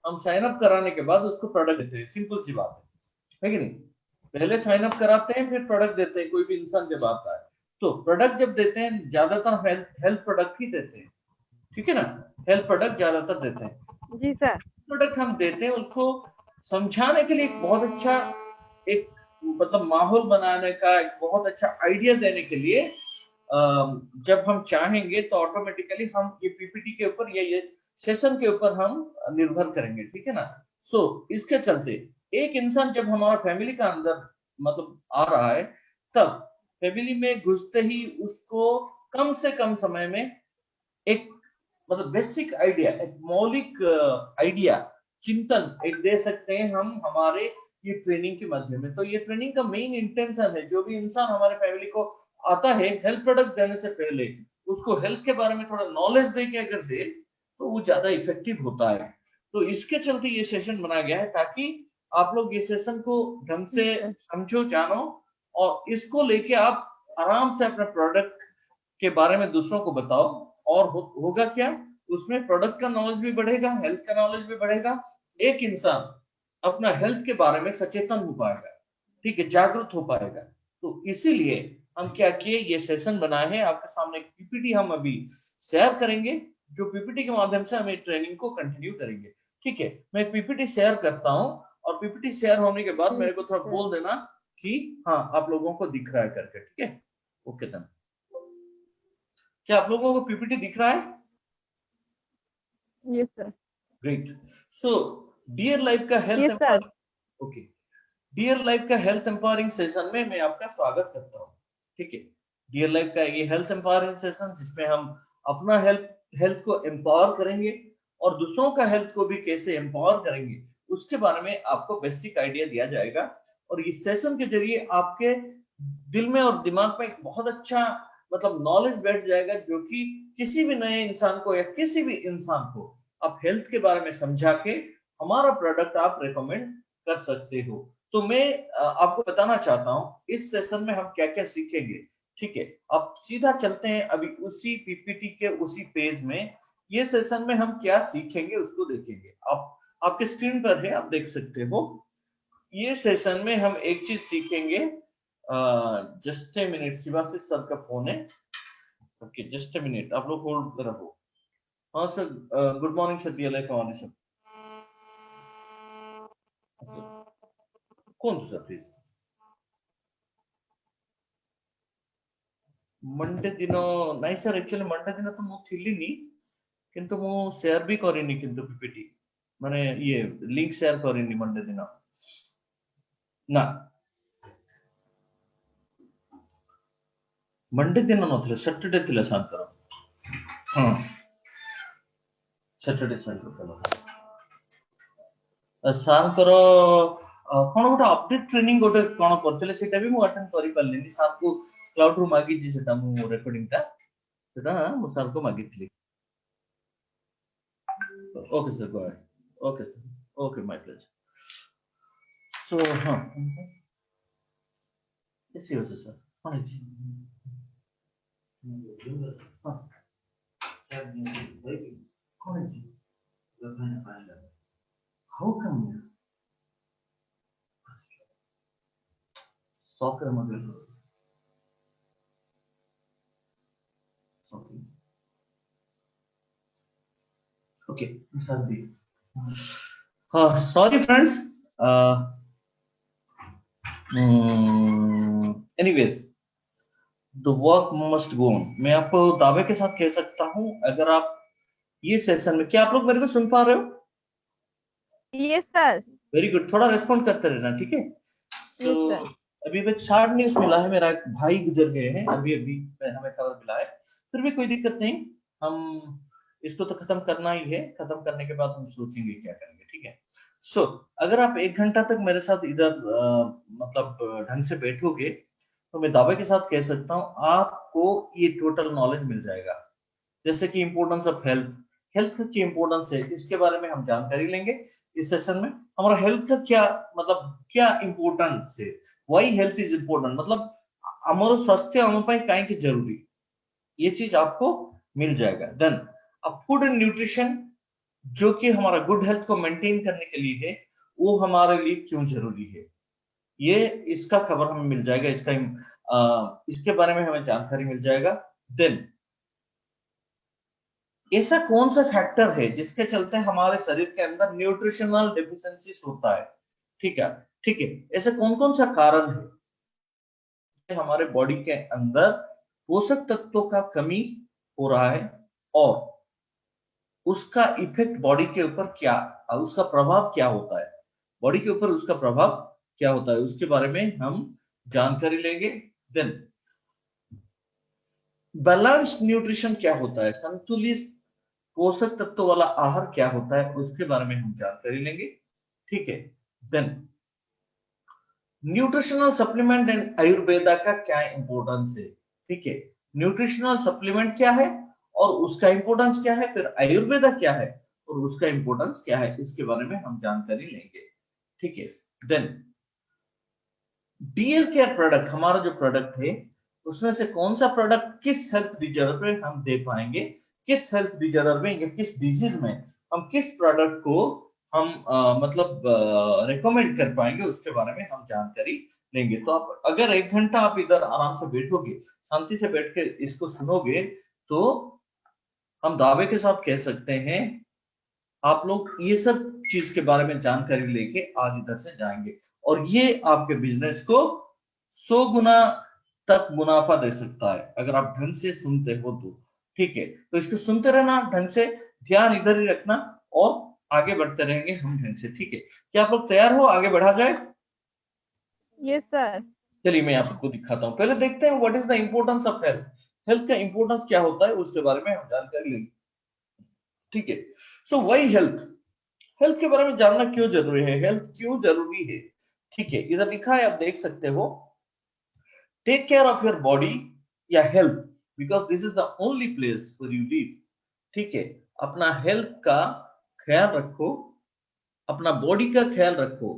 हम sign up कराने के बाद उसको प्रोडक्ट देते हैं, सिंपल सी बात है कि नहीं? पहले साइन अप कराते हैं, फिर प्रोडक्ट देते हैं, कोई भी इंसान जब आता है। तो प्रोडक्ट जब देते हैं, ज्यादातर हेल्थ प्रोडक्ट ही देते हैं, ठीक है ना? हेल्थ प्रोडक्ट ज्यादातर देते हैं। जी सर। प्रोडक्ट हम देते हैं उसको समझाने के लिए एक बहुत अच्छा, एक मतलब माहौल बनाने का एक बहुत अच्छा आइडिया देने के लिए जब हम चाहेंगे तो ऑटोमेटिकली हम ये पीपीटी के ऊपर या ये सेशन के ऊपर हम निर्भर करेंगे, ठीक है ना? सो इसके चलते एक इंसान जब हमारा फैमिली का अंदर मतलब आ रहा है, तब फैमिली में घुसते ही उसको कम से कम समय में एक मतलब बेसिक आइडिया, एक मौलिक आइडिया, चिंतन एक दे सकते हैं हम हमारे ये ट्रेनिंग के माध्यम में। तो ये ट्रेनिंग का मेन इंटेंशन है, जो भी इंसान हमारे फैमिली को आता है हेल्थ प्रोडक्ट देने से पहले उसको हेल्थ के बारे में थोड़ा नॉलेज दे के अगर दे तो वो ज्यादा इफेक्टिव होता है। तो इसके चलते ये सेशन बनाया गया है ताकि आप लोग ये सेशन को ढंग से समझो, जानो, और इसको लेके आप आराम से अपने प्रोडक्ट के बारे में दूसरों को बताओ। और होगा क्या, उसमें प्रोडक्ट का नॉलेज भी बढ़ेगा, हेल्थ का नॉलेज भी बढ़ेगा, एक इंसान अपना हेल्थ के बारे में सचेतन हो पाएगा, ठीक है, जागरूक हो पाएगा। तो इसीलिए हम क्या किए, ये सेशन बनाए हैं आपके सामने। पीपीटी हम अभी शेयर करेंगे, जो पीपीटी के माध्यम से हम ट्रेनिंग को कंटिन्यू करेंगे, ठीक है? मैं पीपीटी शेयर करता हूँ, और पीपीटी शेयर होने के बाद मेरे को थोड़ा बोल देना कि हाँ आप लोगों को दिख रहा है करके, ठीक है? Okay done. क्या आप लोगों को पीपीटी दिख रहा है? Yes sir. Great. So dear life का health yes sir. Okay, dear life का हेल्थ एम्पावरिंग सेशन में मैं आपका स्वागत करता हूँ, ठीक है? डियर लाइफ का ये हेल्थ एम्पावरिंग सेशन जिसमें हम अपना हेल्थ हेल्थ को एम्पावर करेंगे और दूसरों का हेल्थ को भी कैसे एम्पावर करेंगे उसके बारे में आपको बेसिक आइडिया दिया जाएगा। और इस सेशन के जरिए आपके दिल में और दिमाग में एक बहुत अच्छा मतलब नॉलेज बैठ जाएगा, जो कि किसी भी नए इंसान को या किसी भी इंसान को आप हेल्थ के बारे में समझा के हमारा प्रोडक्ट आप रेकमेंड कर सकते हो। तो मैं आपको बताना चाहता हूँ इस सेशन में हम क्या क्या सीखेंगे, ठीक है? अब सीधा चलते हैं अभी उसी पीपीटी के उसी पेज में, ये सेशन में हम क्या सीखेंगे उसको देखेंगे। आप आपके स्क्रीन पर है, आप देख सकते हो। ये सेशन में हम एक चीज सीखेंगे। Just a minute, Shivashish sir का फोन है। ओके जस्ट ए मिनट, आप लोग होल्ड रहो। हाँ sir, good morning sir, PLI कमानी सर। कौन सर प्लीज? मंडे दिन नहीं सर, एक्चुअली मंडे दिन तो मु थिलिनी, किंतु मु शेयर भी करिनी, किंतु पीपीटी माने ये लिंक शेयर करिनी मंडे दिन ना। मंडे दिन नथिले, सैटरडे थिला सांकर। हां सैटरडे सांकर सांकर कौन गोटे अपडेट ट्रेनिंग गोटे कौन करथिले, सेटा भी मु अटेंड करि पारलिनी। सर को क्लाउड रू मागी जी, सेटा मु रेकॉर्डिंग टा सेटा मु सर को मागी थी। Okay sir, go ahead. Okay sir, okay my pleasure. So हां इट्स योर्स सर। हां जी हां सर, कौन जी हाउ कम सॉकर मगर sorry okay sir the sorry friends. Anyways the work must go on. मैं आपको दावे के साथ कह सकता हूं, अगर आप ये सेशन में, क्या आप लोग मेरे को सुन पा रहे हो? Yes sir. वेरी गुड, थोड़ा रेस्पॉन्ड करते रहना, ठीक है? So yes sir. अभी एक शार्ट न्यूज मिला है, मेरा एक भाई गुजर गए हैं अभी अभी, हमें खबर मिला है। फिर भी कोई दिक्कत नहीं, हम इसको तो खत्म करना ही है, खत्म करने के बाद हम सोचेंगे क्या करेंगे, ठीक है? सो अगर आप 1 घंटा तक मेरे साथ इधर मतलब ढंग से बैठोगे तो मैं दावे के साथ कह सकता हूँ आपको ये टोटल नॉलेज मिल जाएगा। जैसे कि इंपोर्टेंस ऑफ हेल्थ, हेल्थ की इंपोर्टेंस है इसके बारे में हम जानकारी लेंगे इस सेशन में। हमारा हेल्थ का क्या मतलब, क्या इंपोर्टेंस है, व्हाई हेल्थ इज इंपोर्टेंट, मतलब हमारा स्वास्थ्य हम ପାଇଁ काहे की जरूरी, ये चीज आपको मिल जाएगा। देन अब फूड एंड न्यूट्रिशन, जो कि हमारा गुड हेल्थ को मेंटेन करने के लिए है, वो हमारे लिए क्यों जरूरी है, ये इसका खबर हमें मिल जाएगा, इसके बारे में हमें जानकारी मिल जाएगा। देन ऐसा कौन सा फैक्टर है जिसके चलते हमारे शरीर के अंदर न्यूट्रिशनल डेफिशिएंसीज होता है, ठीक है, ठीक है, ऐसे कौन कौन सा कारण है हमारे बॉडी के अंदर पोषक तत्वों का कमी हो रहा है, और उसका इफेक्ट बॉडी के ऊपर क्या, उसका प्रभाव क्या होता है, बॉडी के ऊपर उसका प्रभाव क्या होता है, उसके बारे में हम जानकारी लेंगे। देन बैलेंस्ड न्यूट्रिशन क्या होता है, संतुलित पोषक तत्व वाला आहार क्या होता है, उसके बारे में हम जानकारी लेंगे, ठीक है। Then nutritional supplement and Ayurveda का क्या इंपॉर्टेंस है, ठीक है, न्यूट्रिशनल सप्लीमेंट क्या है और उसका इंपॉर्टेंस क्या है, फिर आयुर्वेदा क्या है और उसका इंपॉर्टेंस क्या है, इसके बारे में हम जानकारी लेंगे, ठीक है। देन डीएल केयर प्रोडक्ट, हमारा जो प्रोडक्ट है उसमें से कौन सा प्रोडक्ट किस हेल्थ डिजॉर्डर में हम दे पाएंगे, किस हेल्थ डिजॉर्डर में या किस डिजीज में हम किस प्रोडक्ट को हम मतलब रिकमेंड कर पाएंगे, उसके बारे में हम जानकारी लेंगे। तो आप अगर 1 घंटा आप इधर आराम से बैठोगे, शांति से बैठ के इसको सुनोगे, तो हम दावे के साथ कह सकते हैं आप लोग ये सब चीज के बारे में जानकारी लेके आज इधर से जाएंगे, और ये आपके बिजनेस को 100 गुना तक मुनाफा दे सकता है अगर आप ढंग से सुनते हो तो, ठीक है। तो इसको सुनते रहना, ढंग से ध्यान इधर ही रखना, और आगे बढ़ते रहेंगे हम ढंग से, ठीक है। क्या आप लोग तैयार हो, आगे बढ़ा जाए? Yes sir. चलिए मैं आपको दिखाता हूँ, पहले देखते हैं what is the importance of health, health का इंपॉर्टेंस क्या होता है उसके बारे में हम जानकारी लेंगे, ठीक है। सो वही हेल्थ, हेल्थ के बारे में जानना क्यों जरूरी है, हेल्थ क्यों जरूरी है, ठीक है, इधर लिखा है आप देख सकते हो, take care of your body या health because this is the only place for you live, ठीक है। अपना हेल्थ का ख्याल रखो, अपना बॉडी का ख्याल रखो,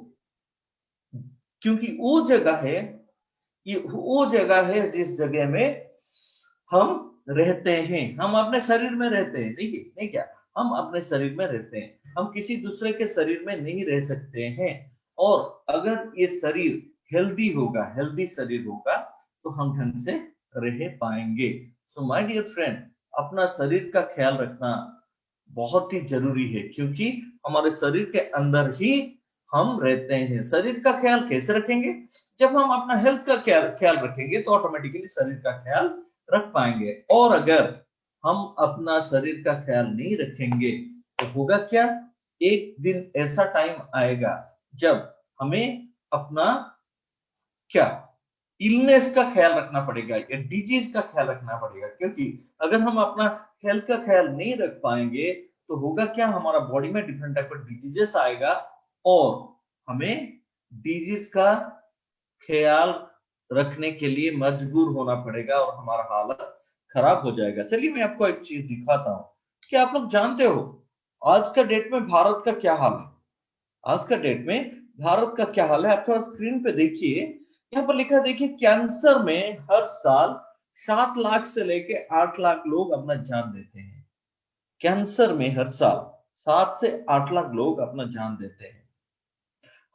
क्योंकि वो जगह है, ये वो जगह है जिस जगह में हम रहते हैं, हम अपने शरीर में रहते हैं, नहीं नहीं क्या, हम अपने शरीर में रहते हैं, हम किसी दूसरे के शरीर में नहीं रह सकते हैं। और अगर ये शरीर हेल्दी होगा, हेल्दी शरीर होगा, तो हम ढंग से रह पाएंगे। सो माय डियर फ्रेंड, अपना शरीर का ख्याल रखना बहुत ही जरूरी है, क्योंकि हमारे शरीर के अंदर ही हम रहते हैं। शरीर का ख्याल कैसे रखेंगे, जब हम अपना हेल्थ का ख्याल रखेंगे तो ऑटोमेटिकली शरीर का ख्याल रख पाएंगे। और अगर हम अपना शरीर का ख्याल नहीं रखेंगे तो होगा क्या, एक दिन ऐसा टाइम आएगा जब हमें अपना क्या इलनेस का ख्याल रखना पड़ेगा या डिजीज का ख्याल रखना पड़ेगा, क्योंकि अगर हम अपना हेल्थ का ख्याल नहीं रख पाएंगे तो होगा क्या, हमारा बॉडी में डिफरेंट टाइप का डिजीजेस आएगा और हमें डिजीज का ख्याल रखने के लिए मजबूर होना पड़ेगा और हमारा हालत खराब हो जाएगा। चलिए मैं आपको एक चीज दिखाता हूँ, क्या आप लोग जानते हो आज का डेट में भारत का क्या हाल है, आज का डेट में भारत का क्या हाल है, आप थोड़ा स्क्रीन पे देखिए, यहाँ पर लिखा देखिए, कैंसर में हर साल 7 लाख से लेके 8 लाख लोग अपना जान देते हैं, कैंसर में हर साल 7 से 8 लाख लोग अपना जान देते हैं,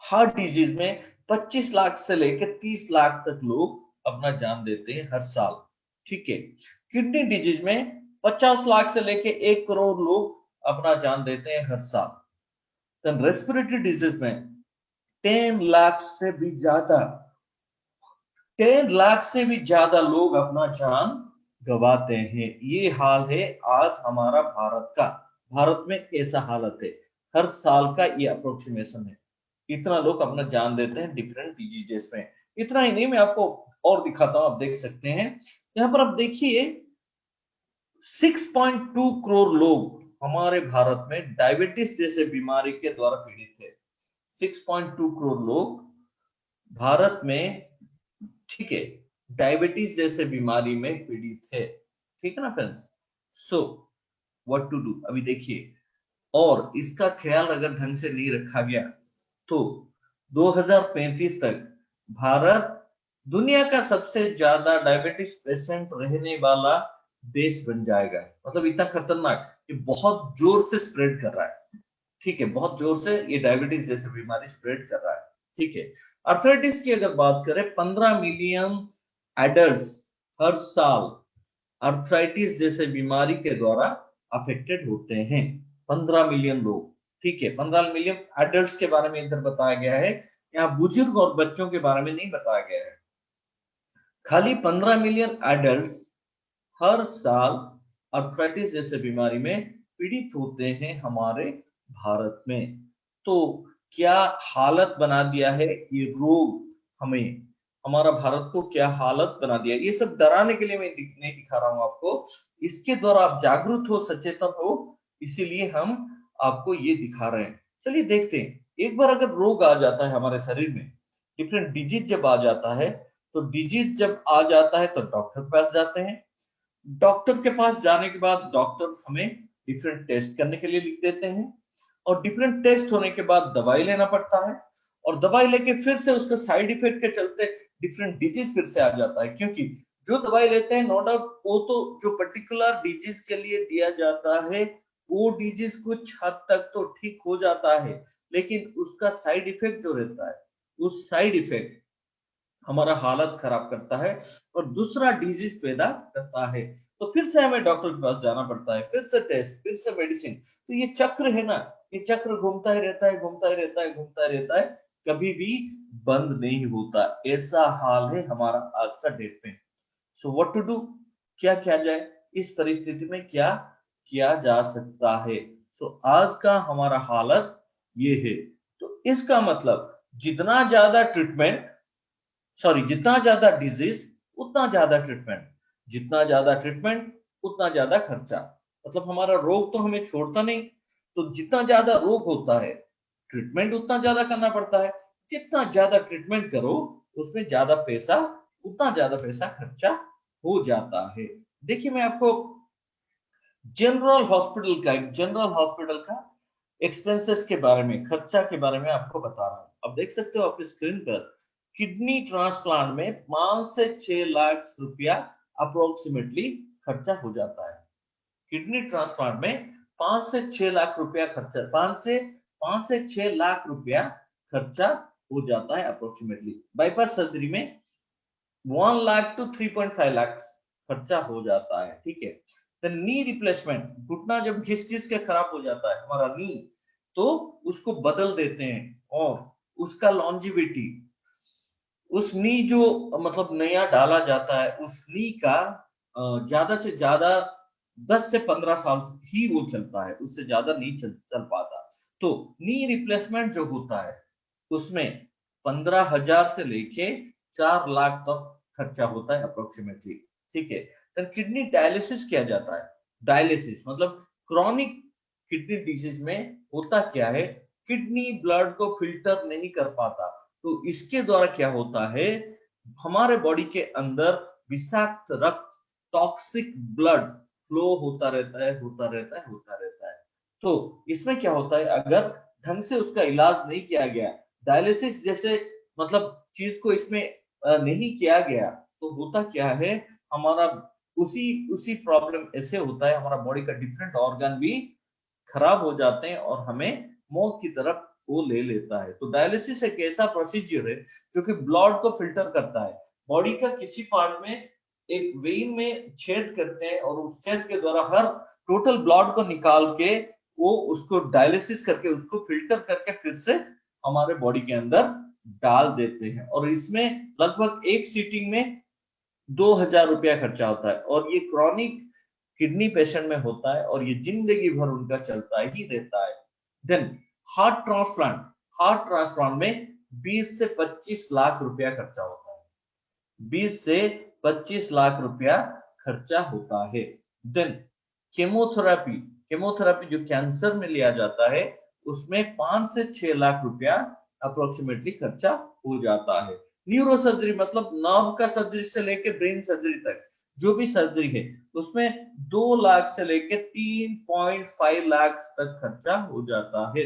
हार्ट डिजीज में 25 लाख से लेकर 30 लाख तक लोग अपना जान देते हैं हर साल, ठीक है। किडनी डिजीज में 50 लाख से लेकर 1 करोड़ लोग अपना जान देते हैं हर साल। रेस्पिरेटरी डिजीज में 10 लाख से भी ज्यादा, 10 लाख से भी ज्यादा लोग अपना जान गवाते हैं। ये हाल है आज हमारा भारत का, भारत में ऐसा हालत है, हर साल का ये अप्रोक्सीमेशन है, इतना लोग अपना जान देते हैं डिफरेंट डिजीजेस में। इतना ही नहीं, मैं आपको और दिखाता हूं, आप देख सकते हैं यहाँ पर, आप देखिए 6.2 करोड़ लोग हमारे भारत में डायबिटीज जैसे बीमारी के द्वारा पीड़ित है, 6.2 करोड़ लोग भारत में, ठीक है, डायबिटीज जैसे बीमारी में पीड़ित है, ठीक है ना friends. So what to do, अभी देखिए, और इसका ख्याल अगर ढंग से नहीं रखा गया तो 2035 तक भारत दुनिया का सबसे ज्यादा डायबिटीज पेशेंट रहने वाला देश बन जाएगा। मतलब इतना खतरनाक, ये बहुत जोर से स्प्रेड कर रहा है, ठीक है, बहुत जोर से ये डायबिटीज जैसे बीमारी स्प्रेड कर रहा है। ठीक है, अर्थराइटिस की अगर बात करें, 15 मिलियन एडल्ट्स हर साल अर्थराइटिस जैसे बीमारी के द्वारा अफेक्टेड होते हैं। 15 मिलियन लोग। ठीक है, 15 मिलियन एडल्ट्स के बारे में इधर बताया गया है, यहाँ बुजुर्ग और बच्चों के बारे में नहीं बताया गया है। खाली 15 मिलियन एडल्ट्स हर साल अर्थराइटिस जैसे बीमारी में पीड़ित होते हैं हमारे भारत में। तो क्या हालत बना दिया है ये रोग, हमें, हमारा भारत को क्या हालत बना दिया। ये सब डराने के लिए मैं नहीं दिखा रहा हूं आपको, इसके द्वारा आप जागरूक हो, सचेतन हो, इसीलिए हम आपको ये दिखा रहे हैं। चलिए देखते हैं, एक बार अगर रोग आ जाता है हमारे शरीर में, डिफरेंट डिजीज जब आ जाता है, तो डिजीज जब आ जाता है तो डॉक्टर के पास जाते हैं। डॉक्टर के पास जाने के बाद डॉक्टर हमें डिफरेंट टेस्ट करने के लिए लिख देते हैं, और डिफरेंट टेस्ट होने के बाद दवाई लेना पड़ता है, और दवाई लेके फिर से उसका साइड इफेक्ट के चलते डिफरेंट डिजीज फिर से आ जाता है। क्योंकि जो दवाई लेते हैं, नो डाउट, वो तो जो पर्टिकुलर डिजीज के लिए दिया जाता है, वो डिजीज कुछ हद तक तो ठीक हो जाता है, लेकिन उसका साइड इफेक्ट जो रहता है, उस साइड इफेक्ट हमारा हालत खराब करता है और दूसरा डिजीज पैदा करता है। तो फिर से हमें डॉक्टर के पास जाना पड़ता है, फिर से टेस्ट, फिर से मेडिसिन। तो ये चक्र है ना, ये चक्र घूमता ही रहता है, घूमता ही रहता है, घूमता ही रहता है, कभी भी बंद नहीं होता। ऐसा हाल है हमारा आज का डेट में। सो व्हाट टू डू, क्या किया जाए इस परिस्थिति में, क्या किया जा सकता है। सो आज का हमारा हालत ये है। तो इसका मतलब जितना ज्यादा ट्रीटमेंट, सॉरी, जितना ज्यादा डिजीज उतना ज्यादा ट्रीटमेंट, जितना ज्यादा ट्रीटमेंट उतना ज्यादा खर्चा। मतलब हमारा रोग तो हमें छोड़ता नहीं, तो जितना ज्यादा रोग होता है, ट्रीटमेंट उतना ज्यादा करना पड़ता है। जितना ज्यादा ट्रीटमेंट करो, उसमें ज्यादा पैसा, उतना ज्यादा पैसा खर्चा हो जाता है। देखिए, मैं आपको जनरल हॉस्पिटल का एक्सपेंसेस के बारे में, खर्चा के बारे में आपको बता रहा हूं। अब देख सकते हो आपकी स्क्रीन पर, किडनी ट्रांसप्लांट में 5 से 6 लाख रुपया अप्रोक्सीमेटली खर्चा हो जाता है। किडनी ट्रांसप्लांट में 5 से 6 लाख रुपया खर्चा, 5 से 6 लाख रुपया खर्चा हो जाता है अप्रोक्सीमेटली। बाईपास सर्जरी में 1 लाख टू 3.5 लाख खर्चा हो जाता है। ठीक है, तो नी रिप्लेसमेंट, घुटना जब घिस घिस के खराब हो जाता है हमारा नी, तो उसको बदल देते हैं, और उसका लॉन्जिविटी, उस नी जो मतलब नया डाला जाता है, उस नी का ज्यादा से ज्यादा 10 से 15 साल ही वो चलता है, उससे ज्यादा नहीं चल पाता। तो नी रिप्लेसमेंट जो होता है, उसमें 15,000 से लेके 4 लाख तक खर्चा होता है अप्रोक्सीमेटली। ठीक है, तो किडनी डायलिसिस किया जाता है। डायलिसिस मतलब क्रॉनिक किडनी डिजीज में होता क्या है, किडनी ब्लड को फिल्टर नहीं कर पाता, तो इसके द्वारा क्या होता है, हमारे बॉडी के अंदर विषाक्त रक्त, टॉक्सिक ब्लड फ्लो होता रहता है, होता रहता है, होता रहता है। तो इसमें क्या होता है, अगर ढंग से उसका इलाज नहीं किया गया, डायलिसिस जैसे मतलब चीज को इसमें नहीं किया गया, तो होता क्या है, हमारा उसी उसी प्रॉब्लम ऐसे होता है, हमारा बॉडी का डिफरेंट ऑर्गन भी खराब हो जाते हैं और हमें मौत की तरफ वो ले लेता है। तो डायलिसिस एक ऐसा प्रोसीजर है जो कि ब्लड को फिल्टर करता है। बॉडी का किसी पार्ट में एक वेन में छेद करते हैं, और उस छेद के द्वारा हर टोटल ब्लड को निकाल के वो उसको डायलिसिस करके उसको फिल्टर करके फिर से हमारे बॉडी के अंदर डाल देते हैं। और इसमें लगभग एक सीटिंग में 2,000 रुपया खर्चा होता है, और ये क्रॉनिक किडनी पेशेंट में होता है, और ये जिंदगी भर उनका चलता ही रहता है। Then heart transplant, heart transplant में 20 से 25 लाख रुपया खर्चा होता है। 20 से 25 लाख रुपया खर्चा होता है। देन केमोथेरापी, केमोथेरापी जो कैंसर में लिया जाता है, उसमें 5 से 6 लाख रुपया अप्रोक्सीमेटली खर्चा हो जाता है। न्यूरो सर्जरी मतलब नर्व का सर्जरी से लेकर ब्रेन सर्जरी तक जो भी सर्जरी है, उसमें 2 लाख से लेकर 3.5 लाख तक खर्चा हो जाता है।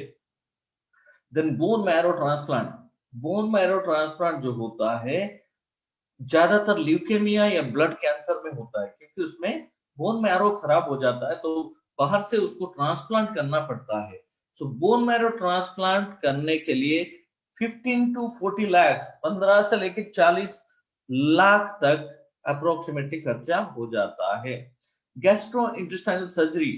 Then bone marrow transplant, bone marrow transplant जो होता है, ज्यादातर ल्यूकेमिया या ब्लड कैंसर में होता है, क्योंकि उसमें बोन मैरो खराब हो जाता है, तो बाहर से उसको ट्रांसप्लांट करना पड़ता है। सो बोन मैरो ट्रांसप्लांट करने के लिए 15 to 40 लाख, 15 से लेकर 40 लाख तक अप्रोक्सीमेटली खर्चा हो जाता है। Gastro intestinal surgery,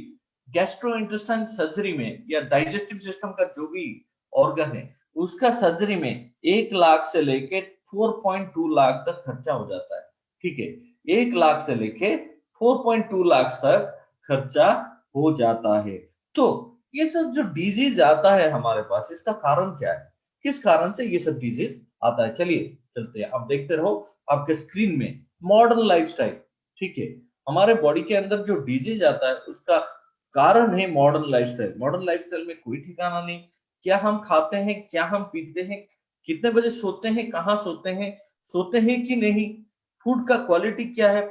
gastro intestine surgery में या डाइजेस्टिव सिस्टम का जो भी ऑर्गन है उसका सर्जरी में 1 लाख से लेके 4.2 लाख तक खर्चा हो जाता है। ठीक है, 1 लाख से लेके 4.2 लाख तक खर्चा हो जाता है। तो ये सब जो डिजीज आता है हमारे पास, इसका कारण क्या है, किस कारण से ये सब डिजीज आता है? चलिए चलते हैं, आप देखते रहो आपके स्क्रीन में मॉडर्न लाइफस्टाइल। ठीक है, हमारे बॉडी के अंदर जो डिजीज आता है उसका कारण है मॉडर्न लाइफस्टाइल। मॉडर्न लाइफस्टाइल में कोई ठिकाना नहीं, क्या हम खाते हैं, क्या हम पीते हैं, कितने बजे सोते हैं, कहाँ सोते हैं कि नहीं, फूड का क्वालिटी क्या है,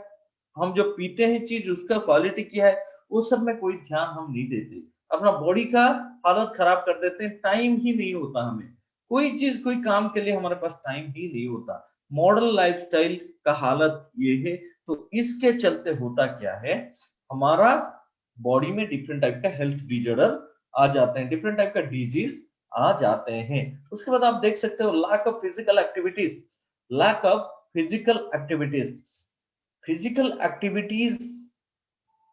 हम जो पीते हैं चीज उसका क्वालिटी क्या है, वो सब में कोई ध्यान हम नहीं देते। अपना बॉडी का हालत खराब कर देते हैं, टाइम ही नहीं होता हमें, कोई चीज कोई काम के लिए हमारे पास टाइम ही नहीं होता। मॉडर्न लाइफस्टाइल का हालत ये है। तो इसके चलते होता क्या है, हमारा बॉडी में डिफरेंट टाइप का हेल्थ डिजॉर्डर आ जाते हैं, डिफरेंट टाइप का डिजीज आ जाते हैं। उसके बाद आप देख सकते हो lack of physical activities, lack of physical activities, physical activities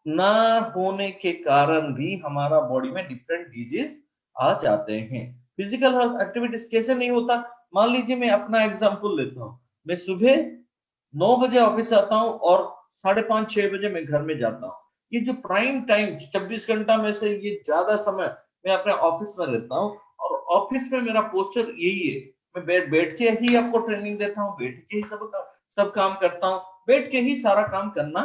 ना होने के कारण भी हमारा बॉडी में डिफरेंट डिजीज आ जाते हैं। फिजिकल हेल्थ एक्टिविटीज कैसे नहीं होता, मान लीजिए मैं अपना एग्जांपल लेता हूँ, मैं सुबह 9 बजे ऑफिस आता हूँ और 5:30-6 बजे मैं घर में जाता हूँ। ये जो प्राइम टाइम 24 घंटा में से ये ज्यादा समय मैं अपने ऑफिस में रहता हूँ, और ऑफिस में मेरा पोस्चर यही है, मैं बैठ के ही आपको ट्रेनिंग देता हूँ, बैठ के ही सब काम करता हूँ, बैठ के ही सारा काम करना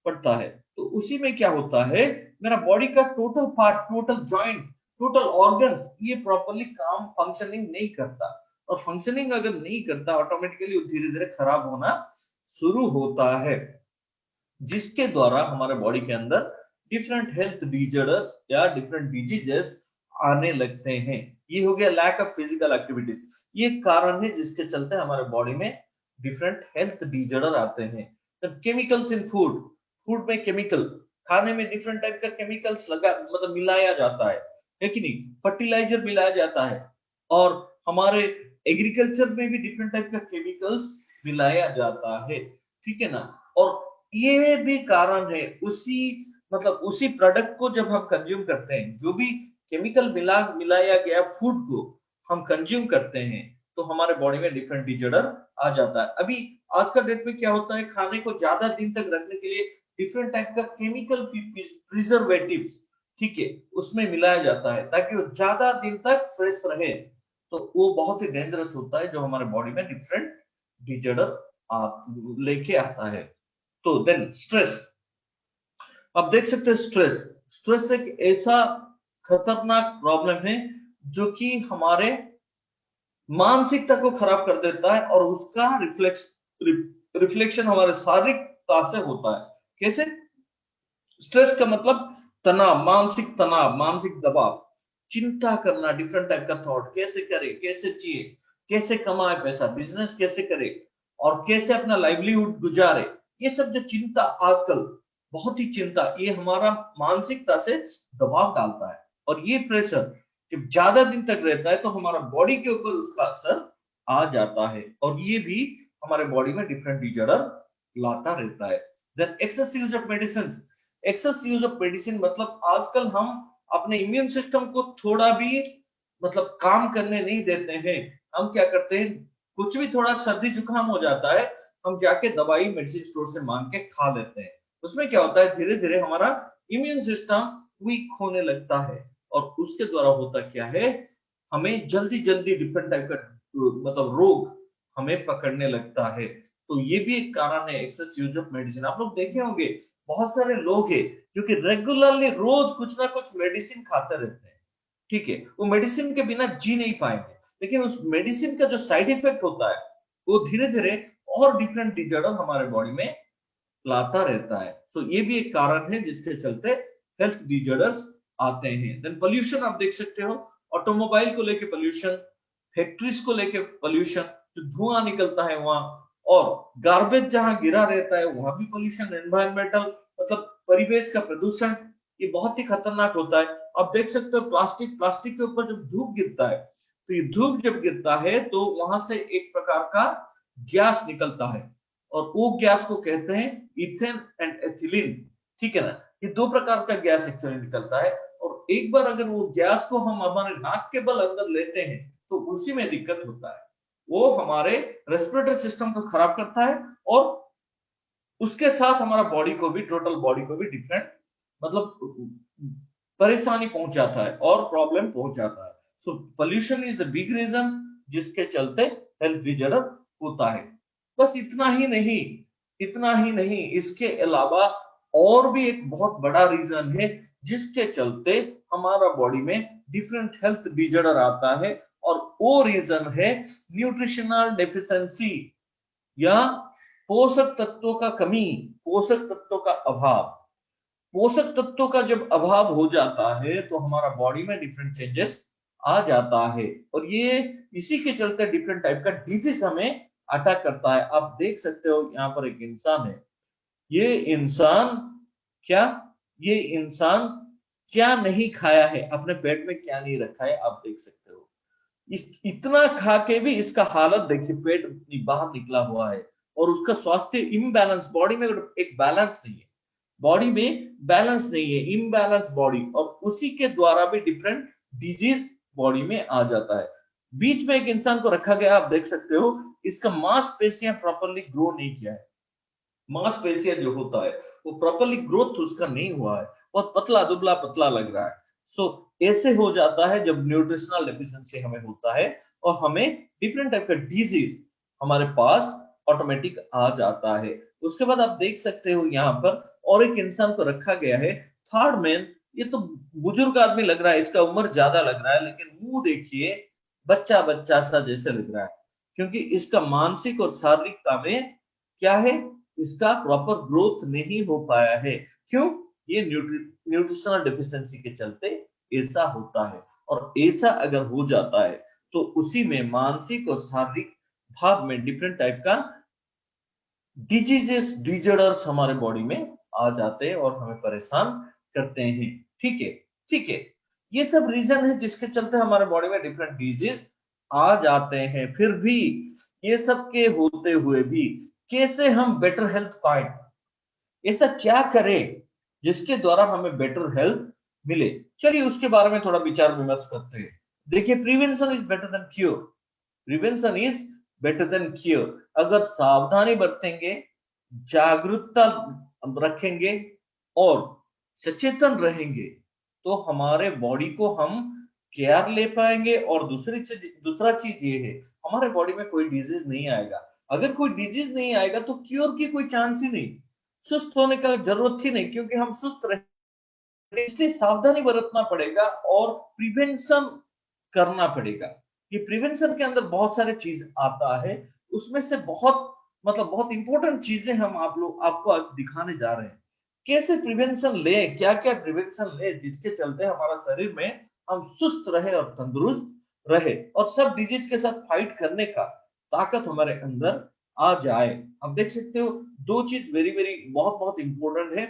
पड़ता है। तो उसी में क्या होता है, मेरा बॉडी का total part, total joint, total organs ये प्रॉपरली काम फंक्शनिंग नहीं करता, और फंक्शनिंग अगर नहीं करता ऑटोमेटिकली धीरे धीरे खराब होना शुरू होता है, जिसके द्वारा हमारे बॉडी के अंदर डिफरेंट हेल्थ डिजॉर्डर्स या डिफरेंट डिजीजेस आने लगते हैं। ये हो गया लैक ऑफ फिजिकल एक्टिविटीज, ये कारण है जिसके चलते हमारे बॉडी में डिफरेंट हेल्थ डिजॉर्डर आते हैं। केमिकल्स इन फूड, फूड में केमिकल, खाने में डिफरेंट टाइप का केमिकल्स लगा मतलब मिलाया जाता है कि नहीं, फर्टिलाइजर मिलाया जाता है, और हमारे एग्रीकल्चर में भी डिफरेंट टाइप का केमिकल्स मिलाया जाता है। ठीक है ना, और ये भी कारण है उसी मतलब उसी प्रोडक्ट को जब हम कंज्यूम करते हैं, जो भी केमिकल मिलाया गया फूड को हम कंज्यूम करते हैं, तो हमारे बॉडी में डिफरेंट डिजॉर्डर आ जाता है। अभी आज का डेट में क्या होता है, खाने को ज्यादा दिन तक रखने के लिए डिफरेंट टाइप का केमिकल प्रिजर्वेटिव्स, ठीक है, उसमें मिलाया जाता है ताकि वो ज्यादा दिन तक फ्रेश रहे। तो वो बहुत ही डेंजरस होता है जो हमारे बॉडी में डिफरेंट डिजॉर्डर लेके आता है। तो देन स्ट्रेस, आप देख सकते हैं स्ट्रेस, स्ट्रेस एक ऐसा खतरनाक प्रॉब्लम है जो कि हमारे मानसिकता को खराब कर देता है, और उसका रिफ्लेक्शन हमारे शारीरिकता से होता है। कैसे? स्ट्रेस का मतलब तनाव, मानसिक दबाव, चिंता करना, डिफरेंट टाइप का थॉट, कैसे करे, कैसे जिए, कैसे कमाए पैसा, बिजनेस कैसे करे, और कैसे अपना लाइवलीहुड गुजारे, ये सब जो चिंता आजकल बहुत ही चिंता, ये हमारा मानसिकता से दबाव डालता है, और ये प्रेशर जब ज्यादा दिन तक रहता है तो हमारा बॉडी के ऊपर उसका असर आ जाता है, और ये भी हमारे बॉडी में डिफरेंट डिजॉर्डर लाता रहता है। Then excess use of medicine, excess use of medicine मतलब आजकल हम अपने इम्यून सिस्टम को थोड़ा भी मतलब काम करने नहीं देते हैं। हम क्या करते हैं, कुछ भी थोड़ा सर्दी जुकाम हो जाता है, हम जाके दवाई मेडिसिन स्टोर से मांग के खा लेते हैं। उसमें क्या होता है, धीरे धीरे हमारा इम्यून सिस्टम वीक होने लगता है, और उसके द्वारा होता क्या है, हमें जल्दी जल्दी डिफरेंट टाइप का मतलब रोग हमें पकड़ने लगता है। तो ये भी एक कारण है एक्सेस यूज ऑफ मेडिसिन। आप लोग देखे होंगे बहुत सारे लोग हैं जो कि रेगुलरली रोज कुछ ना कुछ मेडिसिन खाते रहते हैं, ठीक है, वो मेडिसिन के बिना जी नहीं पाएंगे, लेकिन उस मेडिसिन का जो साइड इफेक्ट होता है वो धीरे धीरे और डिफरेंट डिजॉर्डर हमारे बॉडी में लाता रहता है। सो ये भी एक कारण है जिसके चलते हेल्थ डिजॉर्डर्स आते हैं। देन पोल्यूशन आप देख सकते हो, ऑटोमोबाइल को लेके पोल्यूशन, फैक्ट्रीज को लेके पोल्यूशन, जो धुआं निकलता है वहां, और गार्बेज जहां गिरा रहता है वहां भी पोल्यूशन, एनवायरमेंटल मतलब परिवेश का प्रदूषण, ये बहुत ही खतरनाक होता है। आप देख सकते हो प्लास्टिक के ऊपर जब धूप गिरता है, तो ये धूप जब गिरता है तो वहां से एक प्रकार का गैस निकलता है, और वो गैस को कहते हैं इथेन एंड एथिलीन, ठीक है ना। ये दो प्रकार का गैस एक्चुअली निकलता है, और एक बार अगर वो गैस को हम हमारे नाक के बल अंदर लेते हैं तो उसी में दिक्कत होता है, वो हमारे रेस्पिरेटरी सिस्टम को खराब करता है, और उसके साथ हमारा बॉडी को भी, टोटल बॉडी को भी डिफरेंट मतलब परेशानी पहुंच जाता है और प्रॉब्लम पहुंच जाता है। So pollution is a big reason जिसके चलते हेल्थ डिजॉर्डर होता है। बस इतना ही नहीं, इसके अलावा और भी एक बहुत बड़ा रीजन है जिसके चलते हमारा बॉडी में डिफरेंट हेल्थ डिजॉर्डर आता है, और वो रीजन है न्यूट्रिशनल डेफिशिएंसी, या पोषक तत्वों का कमी, पोषक तत्वों का अभाव। पोषक तत्वों का जब अभाव हो जाता है तो हमारा बॉडी में डिफरेंट चेंजेस आ जाता है, और ये इसी के चलते डिफरेंट टाइप का डिजीज हमें अटैक करता है। आप देख सकते हो यहाँ पर एक इंसान है, ये इंसान क्या ये इंसान क्या नहीं खाया है, अपने पेट में क्या नहीं रखा है, आप देख सकते हो। इतना खा के भी इसका हालत देखिए, पेट बाहर निकला हुआ है, और उसका स्वास्थ्य इम्बैलेंस, बॉडी में एक बैलेंस नहीं है, बॉडी में बैलेंस नहीं है, इम्बैलेंस बॉडी, और उसी के द्वारा भी डिफरेंट डिजीज बॉडी में आ जाता है। बीच में एक इंसान को रखा गया, आप देख सकते हो, इसका मांसपेशियां प्रॉपरली ग्रो नहीं किया है, मांसपेशियां जो होता है वो प्रॉपरली ग्रोथ उसका नहीं हुआ है, बहुत पतला दुबला पतला लग रहा है। सो ऐसे हो जाता है जब न्यूट्रिशनल डेफिशिएंसी हमें होता है, और हमें डिफरेंट टाइप का डिजीज हमारे पास ऑटोमेटिक आ जाता है। उसके बाद आप देख सकते हो यहाँ पर और एक इंसान को रखा गया है, थर्ड मैन। ये तो बुजुर्ग आदमी लग रहा है, इसका उम्र ज्यादा लग रहा है, लेकिन मुंह देखिए बच्चा बच्चा सा जैसे लग रहा है, क्योंकि इसका मानसिक और शारीरिकता में क्या है, इसका प्रॉपर ग्रोथ नहीं हो पाया है। क्यों? ये न्यूट्रिशनल डेफिशिएंसी के चलते ऐसा होता है, और ऐसा अगर हो जाता है तो उसी में मानसिक और शारीरिक भाग में डिफरेंट टाइप का डिजीजेस डिजॉर्डर्स हमारे बॉडी में आ जाते हैं और हमें परेशान करते हैं। ठीक है, ठीक है, ये सब रीजन है जिसके चलते हमारे बॉडी में डिफरेंट डिजीज आ जाते हैं। फिर भी ये सब के होते हुए भी कैसे हम बेटर हेल्थ पाए, ऐसा क्या करें जिसके द्वारा हमें बेटर हेल्थ मिले, चलिए उसके बारे में थोड़ा विचार विमर्श करते हैं। देखिए, prevention is better than cure, prevention is better than cure. अगर सावधानी बरतेंगे, जागरूकता रखेंगे और सचेतन रहेंगे तो हमारे बॉडी को हम केयर ले पाएंगे, और दूसरा चीज ये है, हमारे बॉडी में कोई डिजीज नहीं आएगा। अगर कोई डिजीज नहीं आएगा तो क्योर की कोई चांस ही नहीं, सुस्त होने का जरूरत ही नहीं, क्योंकि हम सुस्त रहे, इसलिए सावधानी बरतना पड़ेगा और प्रिवेंशन करना पड़ेगा। ये प्रिवेंशन के अंदर बहुत सारे चीज आता है, उसमें से बहुत इंपॉर्टेंट चीजें हम आपको आज दिखाने जा रहे हैं। कैसे प्रिवेंशन ले, क्या क्या प्रिवेंशन ले जिसके चलते हमारा शरीर में हम सुस्त रहे और तंदुरुस्त रहे, और सब डिजीज के साथ फाइट करने का ताकत हमारे अंदर आ जाए। अब देख सकते हो, दो चीज वेरी वेरी बहुत बहुत इंपॉर्टेंट है,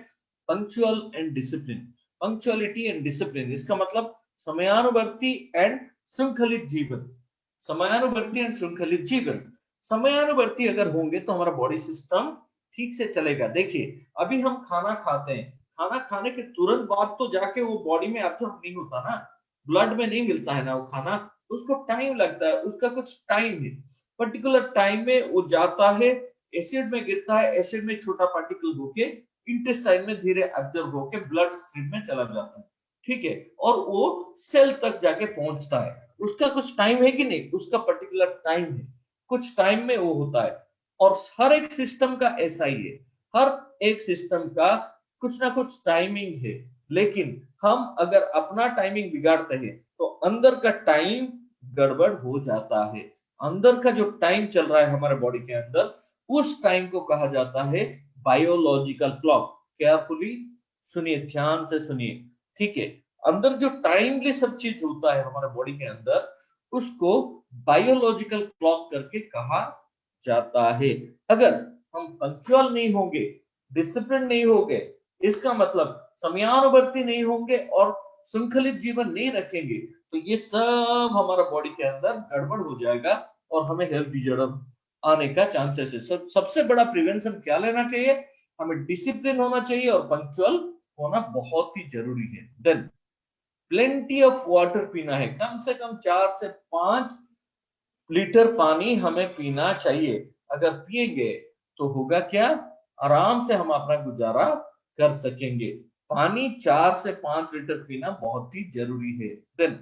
punctual and discipline. Punctuality and discipline, इसका मतलब समयानुवर्ती एंड श्रृंखलित जीवन। समयानुवर्ती एंड श्रृंखलित जीवन, समयानुवर्ती अगर होंगे तो हमारा बॉडी सिस्टम ठीक से चलेगा। देखिए, अभी हम खाना खाते हैं, खाना खाने के तुरंत बाद तो जाके वो बॉडी में एब्जॉर्ब नहीं होता ना, ब्लड में नहीं मिलता है ना वो खाना, उसको टाइम लगता है, उसका कुछ टाइम है, पर्टिकुलर टाइम में वो जाता है, एसिड में गिरता है, एसिड में छोटा पार्टिकल होके इंटेस्टाइन में धीरे एब्जॉर्ब होके ब्लड स्ट्रीम में चला जाता है, ठीक है, और वो सेल तक जाके पहुंचता है। उसका कुछ टाइम है कि नहीं, उसका पर्टिकुलर टाइम है, कुछ टाइम में वो होता है। और हर एक सिस्टम का ऐसा ही है, हर एक सिस्टम का कुछ ना कुछ टाइमिंग है, लेकिन हम अगर अपना टाइमिंग बिगाड़ते हैं तो अंदर का टाइम गड़बड़ हो जाता है। अंदर का जो टाइम चल रहा है हमारे बॉडी के अंदर, उस टाइम को कहा जाता है बायोलॉजिकल क्लॉक। केयरफुली सुनिए, ध्यान से सुनिए, ठीक है। अंदर जो टाइमली सब चीज होता है हमारे बॉडी के अंदर, उसको बायोलॉजिकल क्लॉक करके कहा जाता है। अगर हम पंक्चुअल नहीं होंगे, डिसिप्लिन नहीं होंगे, इसका मतलब समयानुवर्ती नहीं होंगे और श्रृंखलित जीवन नहीं रखेंगे तो ये सब हमारा बॉडी के अंदर गड़बड़ हो जाएगा और हमें हेल्थ डिजॉर्डर आने का चांसेस है। सबसे बड़ा प्रिवेंशन क्या लेना चाहिए, हमें डिसिप्लिन होना चाहिए और पंक्चुअल होना बहुत ही जरूरी है। देन प्लेंटी ऑफ वाटर पीना है, कम से कम 4 से 5 लीटर पानी हमें पीना चाहिए। अगर पिएंगे तो होगा क्या, आराम से हम अपना गुजारा कर सकेंगे। पानी 4 से 5 लीटर पीना बहुत ही जरूरी है। देन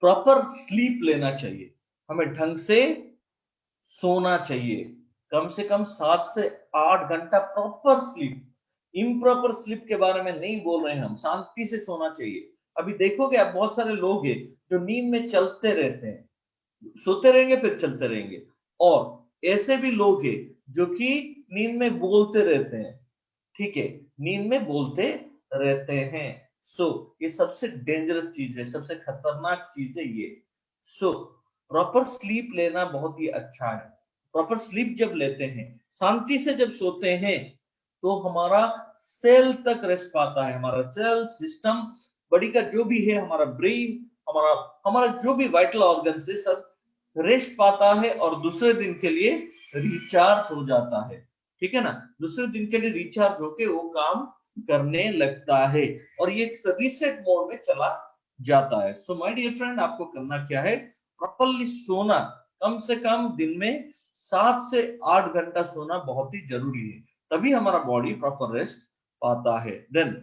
प्रॉपर स्लीप लेना चाहिए, हमें ढंग से सोना चाहिए, कम से कम 7 से 8 घंटा प्रॉपर स्लीप। इम्प्रॉपर स्लीप के बारे में नहीं बोल रहे हैं हम, शांति से सोना चाहिए। अभी देखोगे आप बहुत सारे लोग हैं जो नींद में चलते रहते हैं, सोते रहेंगे फिर चलते रहेंगे, और ऐसे भी लोग हैं जो कि नींद में बोलते रहते हैं। ठीक है, नींद में बोलते रहते हैं। ये सबसे डेंजरस चीज है, सबसे खतरनाक चीज है ये। प्रॉपर स्लीप लेना बहुत ही अच्छा है। प्रॉपर स्लीप जब लेते हैं, शांति से जब सोते हैं, तो हमारा सेल तक रेस्ट पाता है, हमारा सेल सिस्टम, बॉडी का जो भी है, हमारा ब्रेन, हमारा हमारा जो भी वाइटल ऑर्गन से सब रेस्ट पाता है और दूसरे दिन के लिए रिचार्ज हो जाता है। ठीक है ना, दूसरे दिन के लिए रिचार्ज होके वो काम करने लगता है और ये रीसेट मोड में चला जाता है। सो माय डियर फ्रेंड, आपको करना क्या है, प्रॉपरली सोना, कम से कम दिन में 7 से 8 घंटा सोना बहुत ही जरूरी है, तभी हमारा बॉडी प्रॉपर रेस्ट पाता है। देन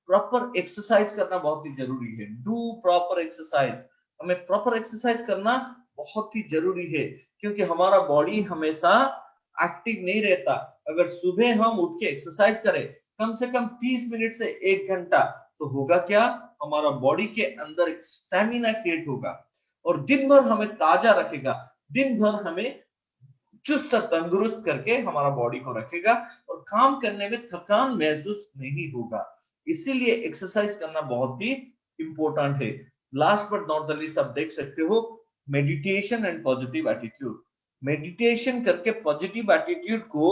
प्रॉपर एक्सरसाइज करना बहुत ही जरूरी है। डू प्रॉपर एक्सरसाइज, हमें प्रॉपर एक्सरसाइज करना बहुत ही जरूरी है, क्योंकि हमारा बॉडी हमेशा एक्टिव नहीं रहता। अगर सुबह हम उठ के एक्सरसाइज करें कम से कम 30 मिनट से 1 घंटा, तो होगा क्या, हमारा बॉडी के अंदर एक स्टेमिना क्रिएट होगा और दिन भर हमें ताजा रखेगा, दिन भर हमें चुस्त और तंदुरुस्त करके हमारा बॉडी को रखेगा और काम करने में थकान महसूस नहीं होगा। इसीलिए एक्सरसाइज करना बहुत ही इंपॉर्टेंट है। Last but not the least, आप देख सकते हो meditation and positive attitude. Meditation करके पॉजिटिव एटीट्यूड को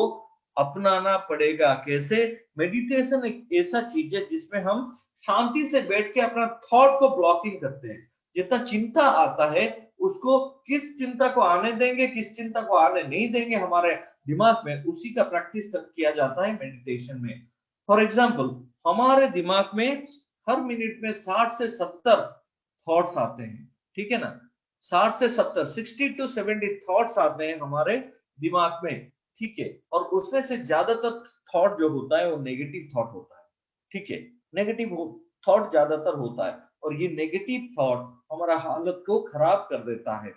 अपनाना पड़ेगा। कैसे, मेडिटेशन एक ऐसा चीज है जिसमें हम शांति से बैठ के अपना थॉट को ब्लॉकिंग करते हैं। जितना चिंता आता है उसको, किस चिंता को आने देंगे, किस चिंता को आने नहीं देंगे हमारे दिमाग में, उसी का प्रैक्टिस किया जाता है मेडिटेशन में। फॉर एग्जाम्पल, हमारे दिमाग में हर मिनट में 60 से 70 थॉट्स आते हैं। ठीक है ना, 60 से 70, 60 to 70 थॉट्स आते हैं हमारे दिमाग में। ठीक है, और उसमें से ज्यादातर थॉट जो होता है वो नेगेटिव थॉट होता है। ठीक है, नेगेटिव थॉट ज्यादातर होता है और ये नेगेटिव थॉट हमारा हालत को खराब कर देता है।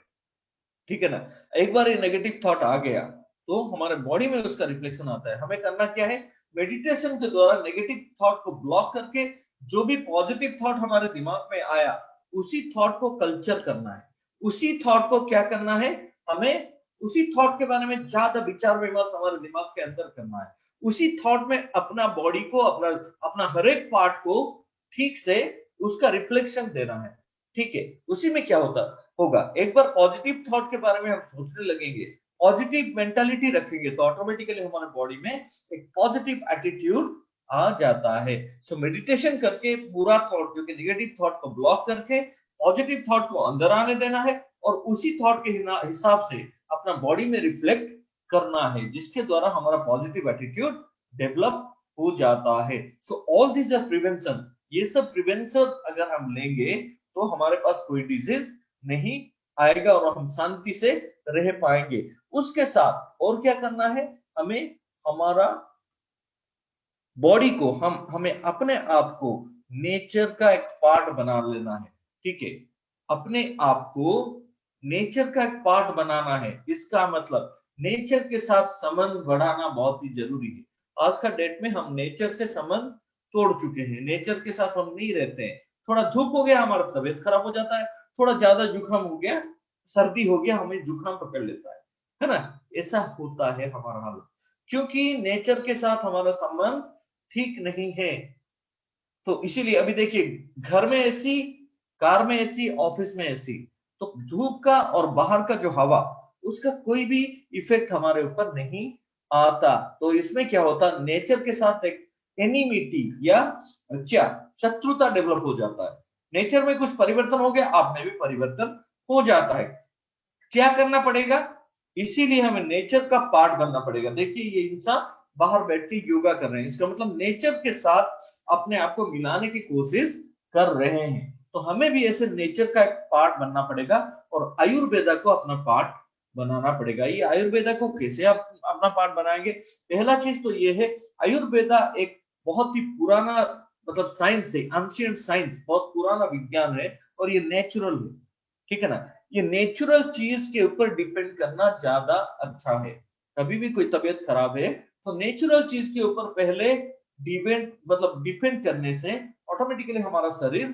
ठीक है ना, एक बार ये नेगेटिव थॉट आ गया तो हमारे बॉडी में उसका रिफ्लेक्शन आता है। हमें करना क्या है, मेडिटेशन के द्वारा नेगेटिव थॉट को ब्लॉक करके जो भी पॉजिटिव थॉट हमारे दिमाग में आया उसी थॉट को कल्चर करना है। उसी थॉट को क्या करना है, हमें उसी थॉट के बारे में ज्यादा विचार विमर्श हमारे दिमाग के अंदर करना है। उसी थॉट में अपना बॉडी को, अपना अपना हर एक पार्ट को ठीक से उसका रिफ्लेक्शन देना है। ठीक है, उसी में क्या होगा, एक बार पॉजिटिव थॉट के बारे में हम सोचने लगेंगे, पॉजिटिव मेंटालिटी रखेंगे, तो ऑटोमेटिकली हमारे बॉडी में एक पॉजिटिव एटीट्यूड आ जाता है। सो मेडिटेशन करके पूरा थॉट, जो कि नेगेटिव थॉट को ब्लॉक करके पॉजिटिव थॉट को अंदर आने देना है और उसी थॉट के हिसाब से अपना बॉडी में रिफ्लेक्ट करना है, जिसके द्वारा हमारा पॉजिटिव एटीट्यूड डेवलप हो जाता है। So all this are prevention. ये सब प्रिवेंशन अगर हम लेंगे तो हमारे पास कोई डिजीज नहीं आएगा और हम शांति से रह पाएंगे। उसके साथ और क्या करना है, हमें हमारा बॉडी को, हमें अपने आप को नेचर का एक पार्ट बना लेना है। ठीक है, अपने आप को नेचर का एक पार्ट बनाना है। इसका मतलब नेचर के साथ संबंध बढ़ाना बहुत ही जरूरी है। आज का डेट में हम नेचर से संबंध तोड़ चुके हैं, नेचर के साथ हम नहीं रहते हैं। थोड़ा धूप हो गया हमारा तबीयत खराब हो जाता है, थोड़ा ज्यादा जुकाम हो गया, सर्दी हो गया, हमें जुकाम पकड़ लेता है ना, ऐसा होता है हमारा हालत, क्योंकि नेचर के साथ हमारा संबंध ठीक नहीं है। तो इसीलिए अभी देखिए, घर में एसी, कार में एसी, ऑफिस में एसी, तो धूप का और बाहर का जो हवा, उसका कोई भी इफेक्ट हमारे ऊपर नहीं आता। तो इसमें क्या होता, नेचर के साथ एक एनिमिटी या क्या शत्रुता डेवलप हो जाता है। नेचर में कुछ परिवर्तन हो गया, आप में भी परिवर्तन हो जाता है। क्या करना पड़ेगा, इसीलिए हमें नेचर का पार्ट बनना पड़ेगा। देखिए ये इंसान बाहर बैठ के योगा कर रहे हैं, इसका मतलब नेचर के साथ अपने आप को मिलाने की कोशिश कर रहे हैं। तो हमें भी ऐसे नेचर का एक पार्ट बनना पड़ेगा और आयुर्वेदा को अपना पार्ट बनाना पड़ेगा। ये आयुर्वेदा को कैसे आप अपना पार्ट बनाएंगे? पहला चीज तो ये है, आयुर्वेदा एक बहुत ही पुराना मतलब साइंस है, एंशिएंट साइंस, बहुत पुराना विज्ञान है और ये नेचुरल है, ठीक है ना। ये नेचुरल चीज के ऊपर डिपेंड करना ज्यादा अच्छा है। कभी भी कोई तबीयत खराब है तो नेचुरल चीज के ऊपर पहले डिपेंड करने से ऑटोमेटिकली हमारा शरीर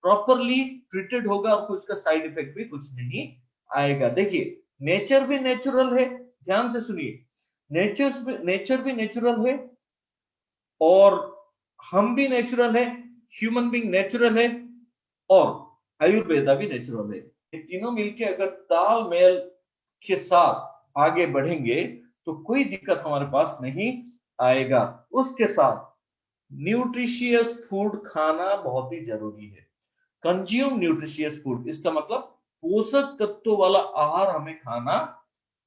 प्रॉपरली ट्रीटेड होगा और कुछ का साइड इफेक्ट भी कुछ नहीं आएगा। देखिए नेचर भी नेचुरल है, ध्यान से सुनिए, नेचर भी नेचुरल है और हम भी नेचुरल है, ह्यूमन बीइंग नेचुरल है और आयुर्वेदा भी नेचुरल है। ये तीनों मिलके अगर तालमेल के साथ आगे बढ़ेंगे तो कोई दिक्कत हमारे पास नहीं आएगा। उसके साथ न्यूट्रिशियस फूड खाना बहुत ही जरूरी है। कंज्यूम न्यूट्रिशियस फूड, इसका मतलब पोषक तत्वों वाला आहार हमें खाना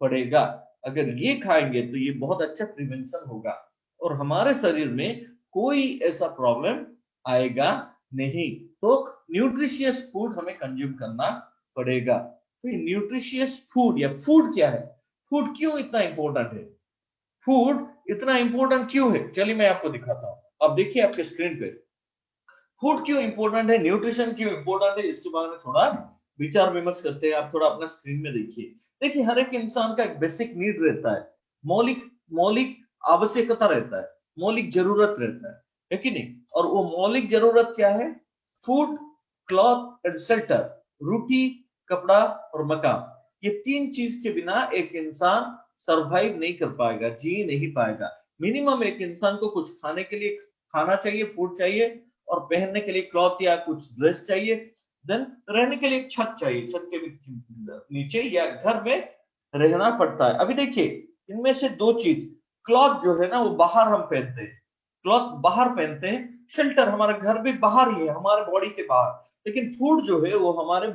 पड़ेगा। अगर ये खाएंगे तो ये बहुत अच्छा प्रिवेंशन होगा और हमारे शरीर में कोई ऐसा प्रॉब्लम आएगा नहीं। तो न्यूट्रिशियस फूड हमें कंज्यूम करना पड़ेगा। तो ये न्यूट्रिशियस फूड या फूड क्या है, फूड क्यों इतना इंपॉर्टेंट है, फूड इतना इंपॉर्टेंट क्यों है, चलिए मैं आपको दिखाता हूं। अब देखिए आपके स्क्रीन पे फूड क्यों इंपॉर्टेंट है, न्यूट्रिशन क्यों इंपॉर्टेंट है, इसके बारे में थोड़ा विचार विमर्श करते हैं। आप थोड़ा अपना स्क्रीन में देखिए। देखिए हर एक इंसान का एक बेसिक नीड रहता है, मौलिक मौलिक आवश्यकता रहता है, मौलिक जरूरत रहता है कि नहीं। और वो मौलिक जरूरत क्या है, फूड, क्लॉथ एंड शेल्टर, रोटी, कपड़ा और मकान। ये तीन चीज के बिना एक इंसान सरवाइव नहीं कर पाएगा, जी नहीं पाएगा। मिनिमम एक इंसान को कुछ खाने के लिए खाना चाहिए, फूड चाहिए, और पहनने के लिए क्लॉथ या कुछ ड्रेस चाहिए, देन रहने के लिए एक छत चाहिए, छत के नीचे या घर में रहना पड़ता है। अभी देखिए इनमें से दो चीज, क्लॉथ जो है ना वो बाहर हम पहनते हैं, क्लॉथ बाहर पहनते हैं, शेल्टर हमारा घर भी बाहर ही है, हमारे बॉडी के बाहर। लेकिन फूड जो है वो हमारे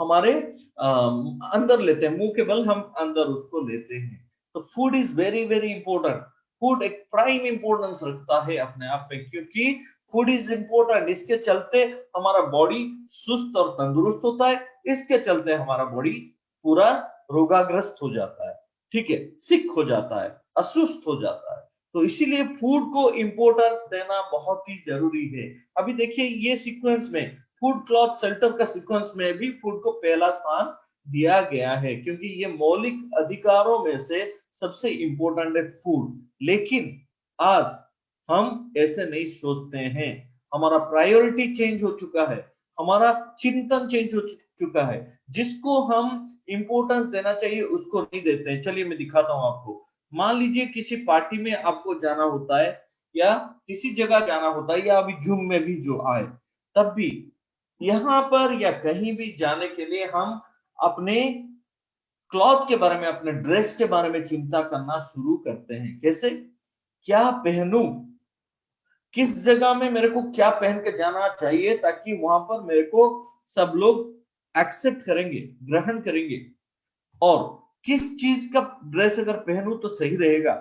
हमारे अंदर लेते हैं, मुंह के बल हम अंदर उसको लेते हैं। तो food is very very important. Food एक प्राइम इंपॉर्टेंस रखता है अपने आप में, क्योंकि फूड इज इंपॉर्टेंट। इसके चलते हमारा बॉडी सुस्त और तंदुरुस्त होता है, इसके चलते हमारा बॉडी पूरा रोगाग्रस्त हो जाता है, ठीक है, सिक हो जाता है, असुस्त हो जाता है। तो इसीलिए फूड को इंपॉर्टेंस देना बहुत ही जरूरी है। अभी देखिए ये सीक्वेंस में फूड, क्लॉथ, शेल्टर का सीक्वेंस में भी फूड को पहला स्थान दिया गया है, क्योंकि ये मौलिक अधिकारों में से सबसे इंपॉर्टेंट है फूड। लेकिन आज हम ऐसे नहीं सोचते हैं, हमारा प्रायोरिटी चेंज हो चुका है, हमारा चिंतन चेंज हो चुका है। जिसको हम इंपॉर्टेंस देना चाहिए उसको नहीं देते हैं। चलिए मैं दिखाता हूं आपको। मान लीजिए किसी पार्टी में आपको जाना होता है या किसी जगह जाना होता है या अभी जूम में भी जो आए, तब भी यहाँ पर या कहीं भी जाने के लिए हम अपने क्लॉथ के बारे में, अपने ड्रेस के बारे में चिंता करना शुरू करते हैं। कैसे, क्या पहनूं, किस जगह में मेरे को क्या पहन के जाना चाहिए ताकि वहां पर मेरे को सब लोग एक्सेप्ट करेंगे, ग्रहण करेंगे, और किस चीज का ड्रेस अगर पहनूं तो सही रहेगा,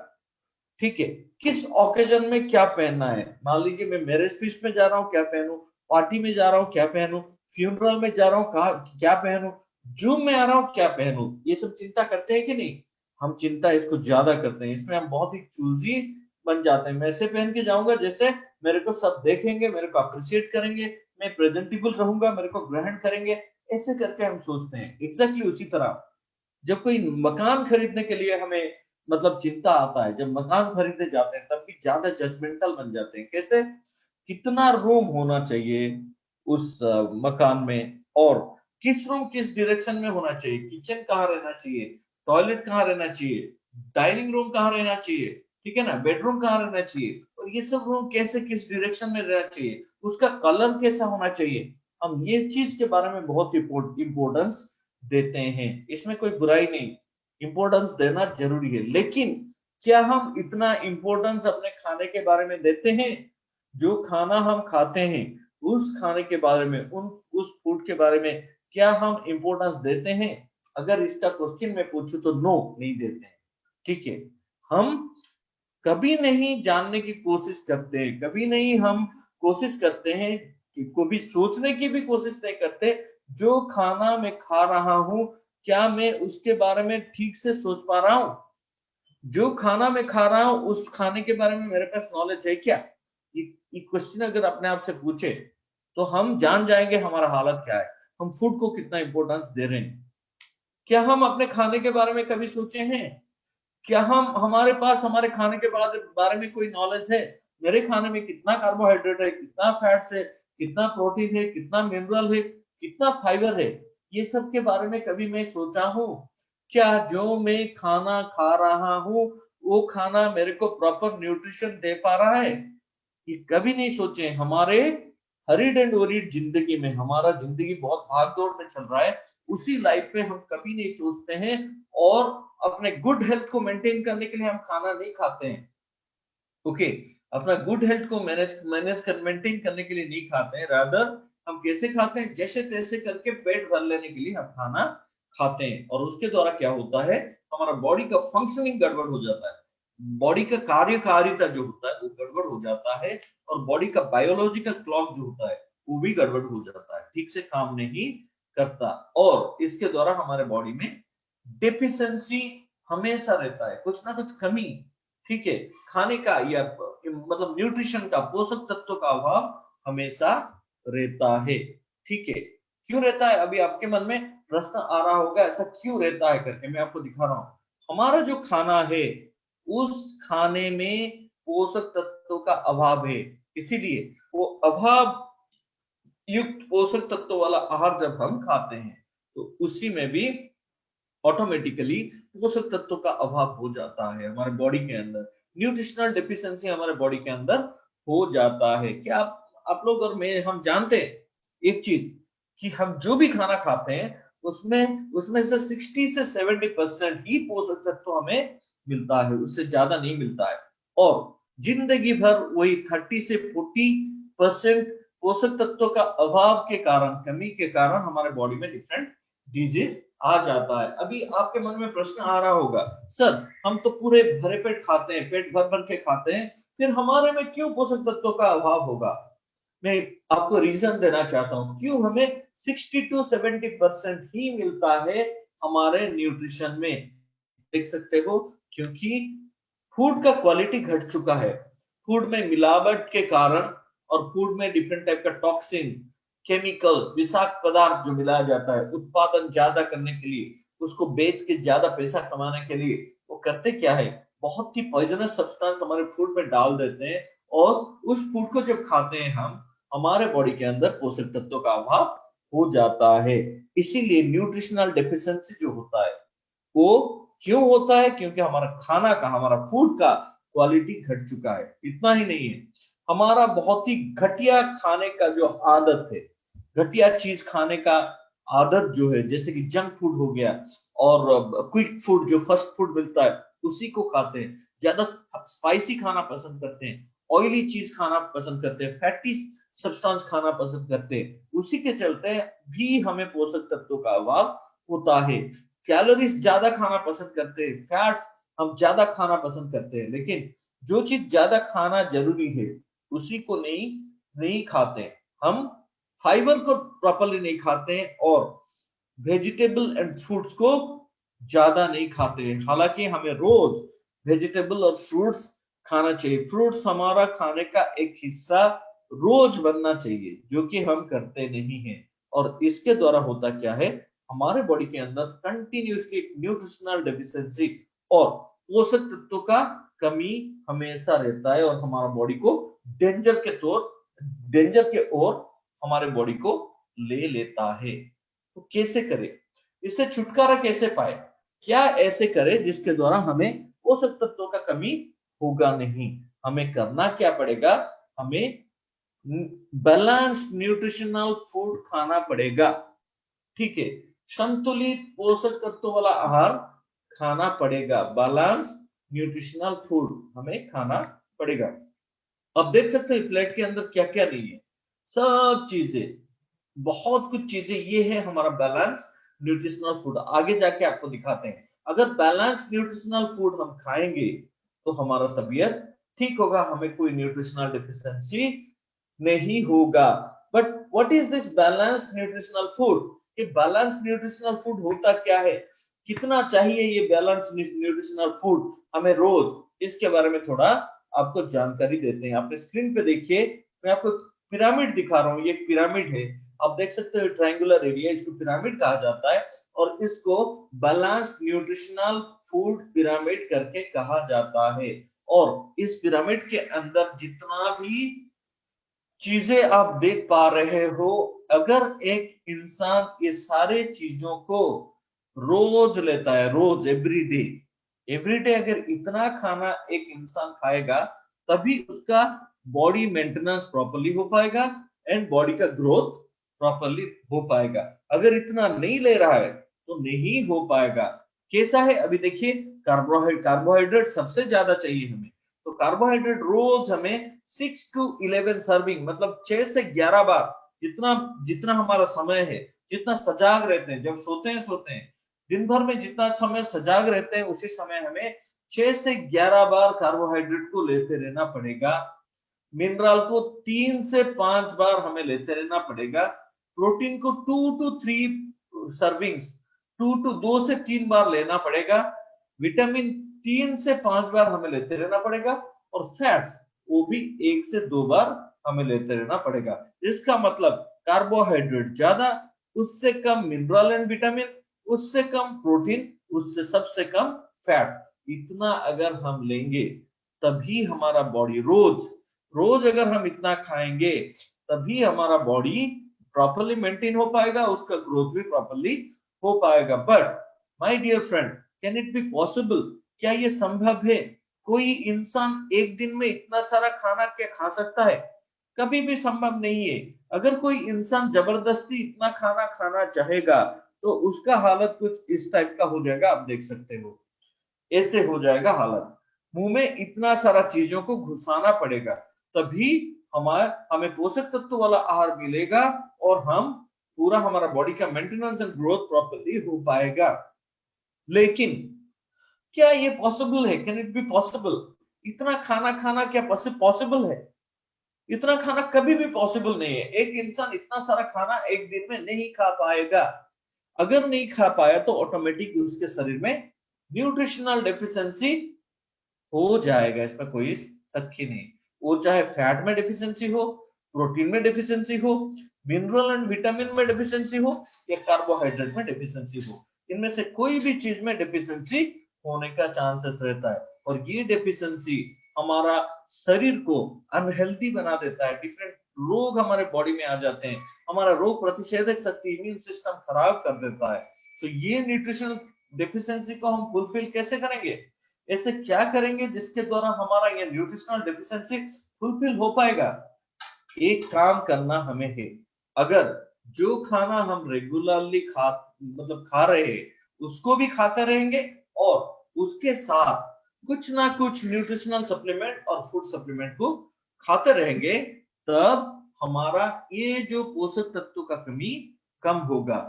ठीक है, किस ओकेजन में क्या पहनना है। मान लीजिए मैं मैरिज फीस्ट में जा रहा हूँ, क्या पहनूं, पार्टी में जा रहा हूँ क्या पहनूं, फ्यूनरल में जा रहा हूँ कहा क्या पहनूं, जूम में आ रहा हूँ क्या पहनूं। ये सब चिंता करते हैं कि नहीं, हम चिंता इसको ज्यादा करते हैं, इसमें हम बहुत ही चूजी बन जाते हैं। मैं ऐसे पहन के जाऊंगा जैसे मेरे को सब देखेंगे, मेरे को अप्रिशिएट करेंगे, मैं प्रेजेंटेबल रहूंगा, मेरे को ग्रहण करेंगे, ऐसे करके हम सोचते हैं। एग्जैक्टली उसी तरह जब कोई मकान खरीदने के लिए हमें मतलब चिंता आता है, जब मकान खरीदने जाते हैं तब भी ज्यादा जजमेंटल बन जाते हैं। कैसे, कितना रूम होना चाहिए उस मकान में, और किस रूम किस डायरेक्शन में होना चाहिए, किचन कहाँ रहना चाहिए, टॉयलेट कहाँ रहना चाहिए, डाइनिंग रूम कहाँ रहना चाहिए, ठीक है ना, बेडरूम कहाँ रहना चाहिए, और ये सब रूम कैसे किस डायरेक्शन में रहना चाहिए, उसका कलर कैसा होना चाहिए। हम ये चीज के बारे में बहुत इंपॉर्टेंस देते हैं, इसमें कोई बुराई नहीं, इंपॉर्टेंस देना जरूरी है। लेकिन क्या हम इतना इम्पोर्टेंस अपने खाने के बारे में देते हैं? जो खाना हम खाते हैं उस खाने के बारे में, उस फूड के बारे में क्या हम इम्पोर्टेंस देते हैं? अगर इसका क्वेश्चन मैं पूछूं तो नो, नहीं देते हैं। ठीक है, हम कभी नहीं जानने की कोशिश करते हैं, कभी नहीं हम कोशिश करते हैं कि कभी सोचने की भी कोशिश नहीं करते जो खाना मैं खा रहा हूं क्या मैं उसके बारे में ठीक से सोच पा रहा हूं? जो खाना मैं खा रहा हूं उस खाने के बारे में मेरे पास नॉलेज है क्या? ये क्वेश्चन अगर अपने आप से पूछे तो हम जान जाएंगे हमारा हालत क्या है, हम फूड को कितना इंपॉर्टेंस दे रहे हैं। क्या हम अपने खाने के बारे में कभी सोचे हैं? क्या हम हमारे पास हमारे खाने के बारे में कोई नॉलेज है? मेरे खाने में कितना कार्बोहाइड्रेट है, कितना फैट्स है, कितना प्रोटीन है, कितना मिनरल है, कितना फाइबर है, ये सब के बारे में कभी मैं सोचा हूँ? क्या जो मैं खाना खा रहा हूँ वो खाना मेरे को प्रॉपर न्यूट्रिशन दे पा रहा है? ये कभी नहीं सोचे। हमारे हरीड एंड वरीड जिंदगी में, हमारा जिंदगी बहुत भाग दौड़ में चल रहा है, उसी लाइफ पे हम कभी नहीं सोचते हैं और अपने गुड हेल्थ को मेंटेन करने के लिए हम खाना नहीं खाते हैं। ओके, अपना गुड हेल्थ को मेंटेन करने के लिए नहीं खाते हैं, रादर हम कैसे खाते हैं, जैसे तैसे करके पेट भर लेने के लिए हम खाना खाते हैं। और उसके द्वारा क्या होता है, हमारा बॉडी का फंक्शनिंग गड़बड़ हो जाता है, बॉडी का कार्यकारिता जो होता है वो गड़बड़ हो जाता है, और बॉडी का बायोलॉजिकल क्लॉक जो होता है वो भी गड़बड़ हो जाता है, ठीक से काम नहीं करता। और इसके द्वारा हमारे बॉडी में डेफिशिएंसी हमेशा रहता है, कुछ ना कुछ कमी। ठीक है, खाने का या मतलब न्यूट्रिशन का, पोषक तत्व का अभाव हमेशा रहता है। ठीक है, क्यों रहता है? अभी आपके मन में प्रश्न आ रहा होगा ऐसा क्यों रहता है करके, मैं आपको दिखा रहा हूं। हमारा जो खाना है उस खाने में पोषक तत्वों का अभाव है, इसीलिए वो अभाव युक्त पोषक तत्वों वाला आहार जब हम खाते हैं तो उसी में भी ऑटोमेटिकली पोषक तत्वों का अभाव हो जाता है हमारे बॉडी के अंदर, न्यूट्रिशनल डेफिशिएंसी हमारे बॉडी के अंदर हो जाता है। क्या आप लोग और मैं हम जानते हैं एक चीज कि हम जो भी खाना खाते हैं उसमें उसमें से 60 से 70% ही पोषक तत्व हमें मिलता है, उससे ज्यादा नहीं मिलता है। और जिंदगी भर वही 30 से 40% पोषक तत्वों का अभाव के कारण, कमी के कारण हमारे बॉडी में डिफरेंट डिजीज आ जाता है। अभी आपके मन में प्रश्न आ रहा होगा, सर हम तो पूरे भरे पेट खाते हैं, पेट भर भर के खाते हैं, फिर हमारे में क्यों पोषक तत्वों का अभाव होगा? मैं आपको रीजन देना चाहता हूं क्यों हमें 60 टू 70% ही मिलता है हमारे न्यूट्रिशन में। देख सकते हो, क्योंकि फूड का क्वालिटी घट चुका है, फूड में मिलावट के कारण, और फूड में डिफरेंट टाइप का टॉक्सिन, केमिकल, विषाक्त पदार्थ जो मिलाया जाता है उत्पादन ज्यादा करने के लिए, उसको बेच के ज्यादा पैसा कमाने के लिए, वो करते क्या है, बहुत ही पॉइजनस सब्सटेंस हमारे फूड में डाल देते हैं। और उस फूड को जब खाते हैं हम, हमारे बॉडी के अंदर पोषक तत्वों का अभाव हो जाता है। इसीलिए न्यूट्रिशनल डेफिशिएंसी जो होता है वो क्यों होता है? क्योंकि हमारा खाना का, हमारा फूड का क्वालिटी घट चुका है। इतना ही नहीं है, हमारा बहुत ही घटिया खाने का जो आदत है, घटिया चीज खाने का आदत जो है, जैसे कि जंक फूड हो गया और क्विक फूड जो फास्ट फूड मिलता है उसी को खाते हैं, ज्यादा स्पाइसी खाना पसंद करते हैं, ऑयली चीज खाना पसंद करते हैं, फैटी सब्सटेंस खाना पसंद करते हैं, उसी के चलते भी हमें पोषक तत्वों का अभाव होता है। कैलोरीज ज्यादा खाना पसंद करते हैं, फैट्स हम ज्यादा खाना पसंद करते हैं, लेकिन जो चीज ज्यादा खाना जरूरी है उसी को नहीं नहीं खाते। हम फाइबर को प्रॉपरली नहीं खाते हैं और वेजिटेबल एंड फ्रूट्स को ज्यादा नहीं खाते हैं। हालांकि हमें रोज वेजिटेबल और फ्रूट्स खाना चाहिए, फ्रूट्स हमारा खाने का एक हिस्सा रोज बनना चाहिए, जो कि हम करते नहीं हैं। और इसके द्वारा होता क्या है, हमारे बॉडी के अंदर कंटिन्यूसली न्यूट्रिशनल डेफिशिएंसी और पोषक तत्वों का कमी हमेशा रहता है, और हमारा बॉडी को डेंजर के ओर हमारे बॉडी को ले लेता है। तो कैसे करें, इससे छुटकारा कैसे पाए? क्या ऐसे करें जिसके द्वारा हमें पोषक तत्वों का कमी होगा नहीं? हमें करना क्या पड़ेगा, हमें बैलेंस्ड न्यूट्रिशनल फूड खाना पड़ेगा। ठीक है, संतुलित पोषक तत्वों वाला आहार खाना पड़ेगा, बैलेंस न्यूट्रिशनल फूड हमें खाना पड़ेगा। अब देख सकते हो प्लेट के अंदर क्या क्या नहीं है, सब चीजें, बहुत कुछ चीजें। ये है हमारा बैलेंस न्यूट्रिशनल फूड। आगे जाके आपको दिखाते हैं, अगर बैलेंस न्यूट्रिशनल फूड हम खाएंगे तो हमारा तबीयत ठीक होगा, हमें कोई न्यूट्रिशनल डिफिशियंसी नहीं होगा। But what is this balance nutritional food? ये बैलेंस न्यूट्रिशनल फूड होता क्या है, कितना चाहिए ये बैलेंस न्यूट्रिशनल फूड हमें रोज, इसके बारे में थोड़ा आपको जानकारी देते हैं। आपने स्क्रीन पे देखिए, मैं आपको पिरामिड दिखा रहा हूँ। ये पिरामिड है, आप देख सकते हो ट्रायंगुलर एरिया, इसको पिरामिड कहा जाता है और इसको बैलेंस न्यूट्रिशनल फूड पिरामिड करके कहा जाता है। और इस पिरामिड के अंदर जितना भी चीजें आप देख पा रहे हो, अगर एक इंसान ये सारे चीजों को रोज लेता है, रोज एवरीडे अगर इतना खाना एक इंसान खाएगा तभी उसका बॉडी मेंटेनेंस प्रॉपर्ली हो पाएगा एंड बॉडी का ग्रोथ प्रॉपर्ली हो पाएगा। अगर इतना नहीं ले रहा है तो नहीं हो पाएगा। कैसा है अभी देखिए, कार्बोहाइड्रेट सबसे ज्यादा चाहिए हमें, तो कार्बोहाइड्रेट रोज हमें 6 to 11 सर्विंग, मतलब 6 से 11 बार, जितना जितना हमारा समय है, जितना सजाग रहते हैं, जब सोते हैं दिन भर में जितना समय सजाग रहते हैं उसी समय हमें 6 से 11 बार कार्बोहाइड्रेट को लेते रहना पड़ेगा। मिनरल को 3 से 5 बार हमें लेते रहना पड़ेगा। प्रोटीन को 2 to 3 सर्विंग्स, 2 से 3 बार लेना पड़ेगा। विटामिन 3 से 5 बार हमें लेते रहना पड़ेगा और फैट्स वो भी 1 से 2 बार हमें लेते रहना पड़ेगा। इसका मतलब कार्बोहाइड्रेट ज्यादा, उससे कम मिनरल एंड विटामिन, उससे कम प्रोटीन, उससे सबसे कम फैट। इतना अगर हम लेंगे तभी हमारा बॉडी रोज रोज अगर हम इतना खाएंगे तभी हमारा बॉडी प्रॉपर्ली मेंटेन हो पाएगा, उसका ग्रोथ भी प्रॉपर्ली हो पाएगा। But my dear friend, can it be possible? क्या ये संभव है? कोई इंसान एक दिन में इतना सारा खाना क्या खा सकता है? कभी भी संभव नहीं है। अगर कोई इंसान जबरदस्ती इतना खाना खाना चाहेगा तो उसका हालत कुछ इस टाइप का हो जाएगा, आप देख सकते हो, ऐसे हो जाएगा हालत। मुंह में इतना सारा चीजों को घुसाना पड़ेगा तभी हमें पोषक तत्व वाला आहार मिलेगा और हम पूरा हमारा बॉडी का मेंटेनेंस एंड ग्रोथ प्रॉपर्ली हो पाएगा। लेकिन क्या ये पॉसिबल है? Can it be possible? इतना खाना खाना क्या पॉसिबल है? इतना खाना कभी भी पॉसिबल नहीं है। एक इंसान इतना सारा खाना एक दिन में नहीं खा पाएगा। अगर नहीं खा पाया तो ऑटोमेटिक उसके शरीर में न्यूट्रिशनल डेफिशिएंसी हो जाएगा, इसमें कोई शक ही नहीं। वो चाहे फैट में डेफिशिएंसी हो, प्रोटीन में डेफिशिएंसी हो, मिनरल एंड विटामिन में डेफिशिएंसी हो या कार्बोहाइड्रेट में डेफिशिएंसी हो, इनमें से कोई भी चीज में डेफिशिएंसी होने का चांसेस रहता है। और ये डेफिशिएंसी हमारा शरीर को अनहेल्दी बना देता है, डिफरेंट रोग हमारे बॉडी में आ जाते हैं, हमारा रोग प्रतिषेधक शक्ति, इम्यून सिस्टम खराब कर देता है। तो ये न्यूट्रिशनल डेफिशिएंसी को हम फुलफिल कैसे करेंगे? ऐसे क्या करेंगे जिसके द्वारा हमारा ये न्यूट्रिशनल डेफिशिएंसी फुलफिल हो पाएगा? एक काम करना हमें है, अगर जो खाना हम रेगुलरली खा रहे हैं उसको भी खाते रहेंगे और उसके साथ कुछ ना कुछ न्यूट्रिशनल सप्लीमेंट और फूड सप्लीमेंट को खाते रहेंगे, तब हमारा ये जो पोषक तत्व का कमी कम होगा।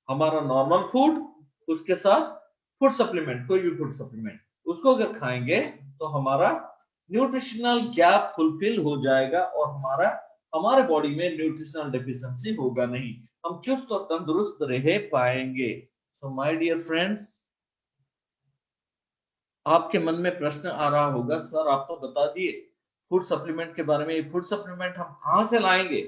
हमारा नॉर्मल फूड, उसके साथ फूड सप्लीमेंट, कोई भी फूड सप्लीमेंट, उसको अगर खाएंगे तो हमारा न्यूट्रिशनल गैप फुलफिल हो जाएगा और हमारे बॉडी में न्यूट्रिशनल डेफिशिएंसी होगा नहीं, हम चुस्त और तंदुरुस्त रह पाएंगे। सो माय डियर फ्रेंड्स, आपके मन में प्रश्न आ रहा होगा, सर आप तो बता दिए फूड सप्लीमेंट के बारे में, ये फूड सप्लीमेंट हम कहां से लाएंगे?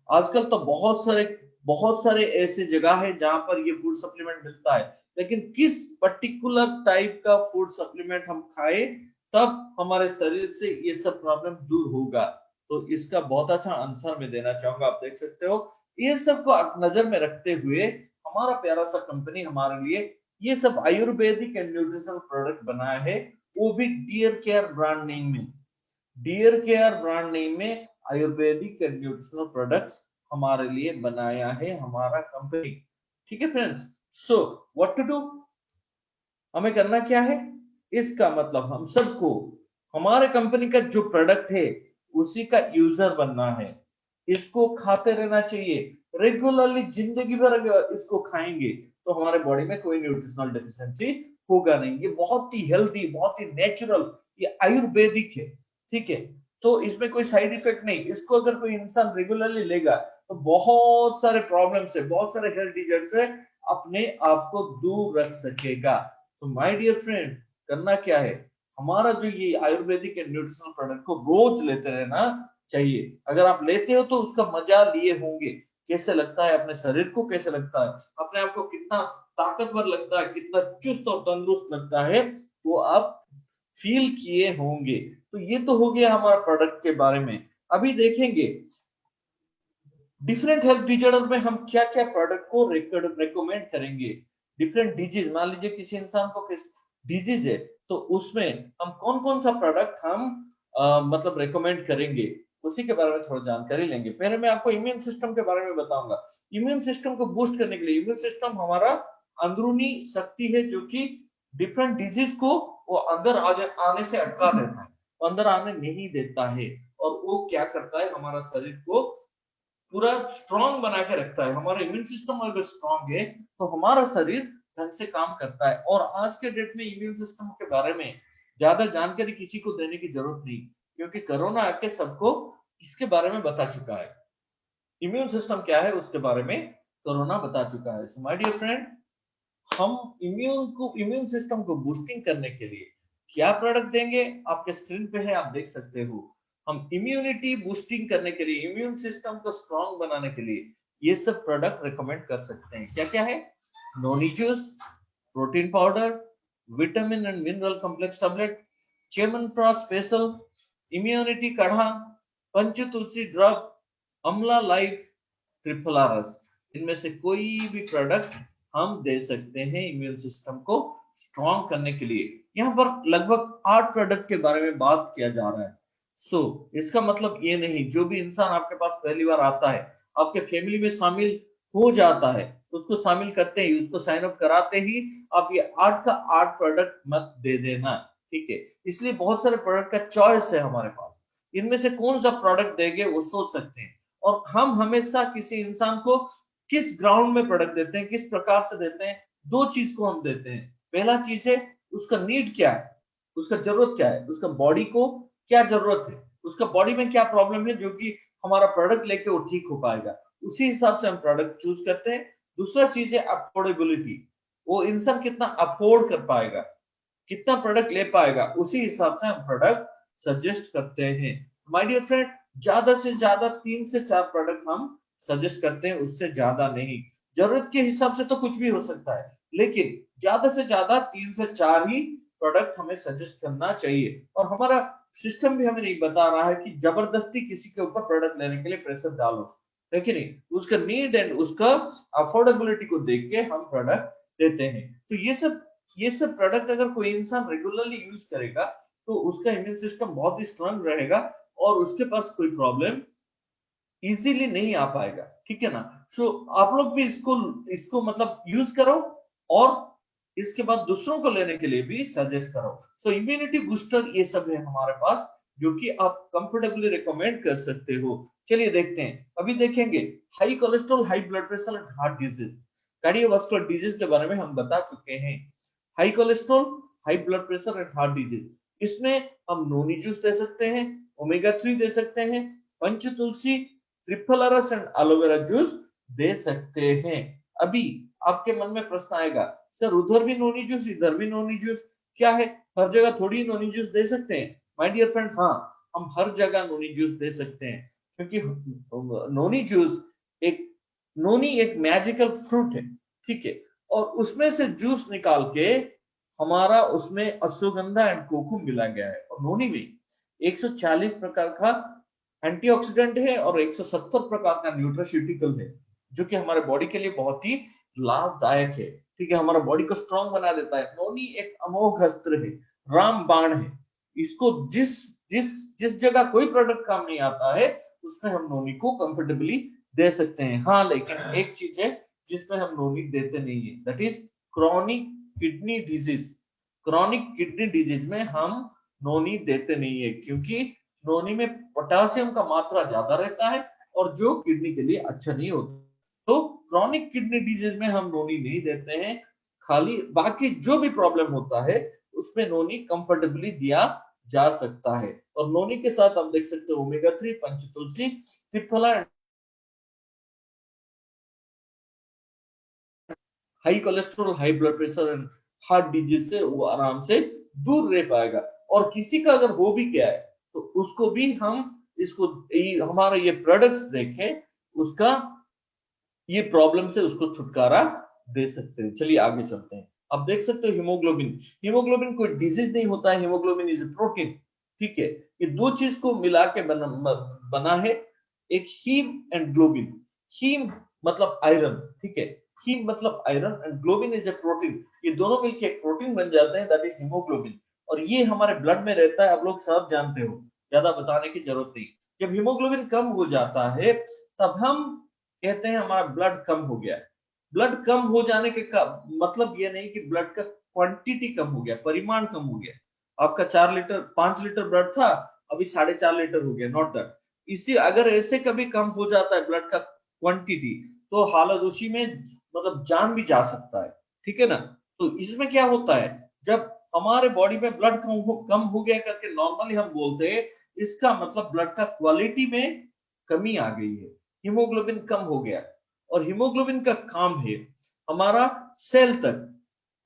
आजकल तो बहुत सारे ऐसे जगह है जहां पर ये फूड सप्लीमेंट मिलता है, लेकिन किस पर्टिकुलर टाइप का फूड सप्लीमेंट हम खाए तब हमारे शरीर से ये सब प्रॉब्लम दूर होगा? तो इसका बहुत अच्छा आंसर मैं देना चाहूंगा। आप देख सकते हो, ये सब को नजर में रखते हुए हमारा प्यारा सा कंपनी हमारे लिए ये सब आयुर्वेदिक एंड न्यूट्रिशनल प्रोडक्ट बनाया है, वो भी डियर केयर ब्रांड नेम में। डियर केयर ब्रांड नेम में आयुर्वेदिक एंड न्यूट्रिशनल प्रोडक्ट्स हमारे लिए बनाया है हमारा कंपनी। ठीक है friends, so what to do? हमें करना क्या है? इसका मतलब हम सबको हमारे कंपनी का जो प्रोडक्ट है उसी का यूजर बनना है, इसको खाते रहना चाहिए रेगुलरली, जिंदगी भर अगर इसको खाएंगे तो हमारे बॉडी में कोई न्यूट्रिशनल डेफिशिएंसी होगा नहीं। ये बहुत ही हेल्दी, बहुत ही नेचुरल, ये आयुर्वेदिक है, ठीक है। तो इसमें कोई साइड इफेक्ट नहीं, इसको अगर कोई इंसान रेगुलरली लेगा तो बहुत सारे प्रॉब्लम से, बहुत सारे हेल्थ डिजीज से अपने आप को दूर रख सकेगा। तो माय डियर फ्रेंड, करना क्या है, हमारा जो ये आयुर्वेदिक एंड न्यूट्रिशनल प्रोडक्ट को रोज लेते रहना चाहिए। अगर आप लेते हो तो उसका मजा लिए होंगे, कैसे लगता है अपने शरीर को, कैसे लगता है अपने आप को, कितना ताकतवर लगता है, कितना चुस्त और तंदुरुस्त लगता है, वो आप फील किए होंगे। तो ये तो हो गया हमारा प्रोडक्ट के बारे में। अभी देखेंगे डिफरेंट हेल्थ डिजॉर्डर में हम क्या क्या प्रोडक्ट को रिकमेंड करेंगे। डिफरेंट डिजीज, मान लीजिए किसी इंसान को किस डिजीज है तो उसमें हम कौन कौन सा प्रोडक्ट हम मतलब रिकमेंड करेंगे, उसी के बारे में थोड़ा जानकारी लेंगे। पहले मैं आपको इम्यून सिस्टम के बारे में बताऊंगा। इम्यून सिस्टम को बूस्ट करने के लिए, इम्यून सिस्टम हमारा अंदरूनी शक्ति है जो कि डिफरेंट डिजीज को वो अंदर आने से अटका देता है, अंदर आने नहीं देता है। और वो क्या करता है, हमारा शरीर को पूरा स्ट्रांग बना के रखता है। हमारा इम्यून सिस्टम अगर स्ट्रांग है तो हमारा शरीर ढंग से काम करता है। और आज के डेट में इम्यून सिस्टम के बारे में ज्यादा जानकारी किसी को देने की जरूरत नहीं, क्योंकि कोरोना आके सबको इसके बारे में बता चुका है। इम्यून सिस्टम क्या है उसके बारे में कोरोना बता चुका है। सो माय डियर फ्रेंड, हम इम्यून सिस्टम को बूस्टिंग करने के लिए क्या प्रोडक्ट देंगे, आपके स्क्रीन पे है, आप देख सकते हो। हम इम्यूनिटी बूस्टिंग करने के लिए, इम्यून सिस्टम को स्ट्रांग बनाने के लिए ये सब प्रोडक्ट रिकमेंड कर सकते हैं। क्या क्या है, noni juice, protein powder, vitamin and mineral complex tablet, chyawanprash special, immunity काढ़ा, पंच तुलसी ड्रग, अमला लाइफ, ट्रिपल आरएस। इनमें से कोई भी प्रोडक्ट हम दे सकते हैं इम्यून सिस्टम को स्ट्रांग करने के लिए। यहाँ पर लगभग 8 प्रोडक्ट के बारे में बात किया जा रहा है। इसका मतलब ये नहीं, जो भी इंसान आपके पास पहली बार आता है, आपके फैमिली में शामिल हो जाता है, उसको शामिल करते ही, उसको साइन अप कराते ही आप ये 8 का 8 प्रोडक्ट मत दे देना, ठीक है। इसलिए बहुत सारे प्रोडक्ट का चॉइस है हमारे पास, इनमें से कौन सा प्रोडक्ट देंगे वो सोच सकते हैं। और हम हमेशा किसी इंसान को किस ग्राउंड में प्रोडक्ट देते हैं, किस प्रकार से देते हैं, दो चीज को हम देते हैं। पहला चीज है उसका नीड क्या है, उसका जरूरत क्या है, उसका बॉडी को क्या जरूरत है, उसका बॉडी में क्या प्रॉब्लम है जो कि हमारा प्रोडक्ट लेके वो ठीक हो पाएगा, उसी हिसाब से हम प्रोडक्ट चूज करते हैं। दूसरा चीज है अफोर्डेबिलिटी, वो इंसान कितना अफोर्ड कर पाएगा, कितना प्रोडक्ट ले पाएगा, उसी हिसाब से हम प्रोडक्ट सजेस्ट करते हैं। माय डियर फ्रेंड, ज्यादा से ज्यादा 3 से 4 प्रोडक्ट हम सजेस्ट करते हैं, उससे ज्यादा नहीं। जरूरत के हिसाब से तो कुछ भी हो सकता है, लेकिन ज्यादा से ज्यादा 3 से 4 ही प्रोडक्ट हमें सजेस्ट करना चाहिए। और हमारा सिस्टम भी हमें नहीं बता रहा है कि जबरदस्ती किसी के ऊपर प्रोडक्ट लेने के लिए प्रेशर डालो, है कि नहीं। उसका नीड एंड उसका अफोर्डेबिलिटी को देख के हम प्रोडक्ट देते हैं। तो ये सब प्रोडक्ट अगर कोई इंसान रेगुलरली यूज करेगा तो उसका इम्यून सिस्टम बहुत ही स्ट्रांग रहेगा और उसके पास कोई प्रॉब्लम इजीली नहीं आ पाएगा, ठीक है ना। आप लोग भी इसको मतलब यूज करो और इसके बाद दूसरों को लेने के लिए भी सजेस्ट करो। इम्यूनिटी बूस्टर ये सब है हमारे पास जो कि आप कंफर्टेबली रिकमेंड कर सकते हो। चलिए देखते हैं, अभी देखेंगे high cholesterol, high blood pressure and heart disease, cardiovascular disease के बारे में हम बता चुके हैं। High cholesterol, high blood pressure and heart disease, इसमें हम नोनी जूस दे सकते हैं, ओमेगा 3 दे सकते हैं, Panch Tulsi, triple RS and aloe vera juice दे सकते हैं। अभी आपके मन में प्रश्न आएगा, सर उधर भी नोनी जूस, इधर भी नोनी जूस, क्या है, हर जगह थोड़ी नोनी जूस दे सकते हैं? माय डियर फ्रेंड, हाँ, हम हर जगह नोनी जूस दे सकते हैं, क्योंकि नोनी जूस एक नोनी एक मैजिकल फ्रूट है, ठीक है। और उसमें से जूस निकाल के हमारा उसमें अश्वगंधा एंड कोकुम मिला गया है। और नोनी में 140 प्रकार का एंटीऑक्सीडेंट है और 170 प्रकार का न्यूट्रास्यूटिकल है, जो कि हमारे बॉडी के लिए बहुत ही लाभदायक है, ठीक है, हमारा बॉडी को स्ट्रांग बना देता है। नोनी एक अमोघ अस्त्र है, राम बाण है। इसको जिस जिस जिस जगह कोई प्रोडक्ट काम नहीं आता है उसमें हम नोनी को कंफर्टेबली दे सकते हैं। हाँ, लेकिन एक चीज है जिसमें हम नोनी देते नहीं है, that is chronic kidney disease. Chronic kidney disease में हम नोनी देते नहीं है, क्योंकि नोनी में पोटेशियम का मात्रा ज्यादा रहता है और जो किडनी के लिए अच्छा नहीं होता। तो क्रॉनिक किडनी डिजीज में हम नोनी नहीं देते हैं, खाली बाकी जो भी प्रॉब्लम होता है उसमें नोनी कंफर्टेबली दिया जा सकता है। और नोनी के साथ हम देख सकते हैं omega 3, Panchtulsi, triphala, high cholesterol, high blood pressure and heart disease से वो आराम से दूर रह पाएगा। और किसी का अगर हो भी गया है तो उसको भी हम इसको हमारा ये प्रोडक्ट्स देखें, उसका ये प्रॉब्लम से उसको छुटकारा दे सकते हैं। चलिए आगे चलते हैं। अब देख सकते हो हीमोग्लोबिन, हीमोग्लोबिन कोई डिजीज नहीं होता है, हीमोग्लोबिन इज ए प्रोटीन। ठीक है, ये दो चीज को मिला के बना है, एक हीम एंड ग्लोबिन। हीम मतलब आयरन, ठीक है, हीम मतलब iron and globin is a protein. ये दोनों मिलके एक प्रोटीन बन जाते हैं, दैट इज हीमोग्लोबिन। और ये हमारे ब्लड में रहता है, आप लोग सब जानते हो, ज्यादा बताने की जरूरत नहीं। जब हीमोग्लोबिन कम हो जाता है तब हम कहते हैं हमारा ब्लड कम हो गया। ब्लड कम हो जाने के मतलब ये नहीं कि ब्लड का क्वांटिटी कम हो गया, परिमाण कम हो गया। आपका 4 लीटर 5 लीटर ब्लड था, अभी 4.5 लीटर हो गया, नॉट दैट। इसी अगर ऐसे कभी कम हो जाता है ब्लड का क्वांटिटी, तो हालत उसी में मतलब जान भी जा सकता है। ठीक है ना। तो इसमें क्या होता है, जब हमारे बॉडी में ब्लड कम हो गया करके नॉर्मली हम बोलते हैं, इसका मतलब ब्लड का क्वालिटी में कमी आ गई है, हीमोग्लोबिन कम हो गया। और हीमोग्लोबिन का काम है हमारा सेल तक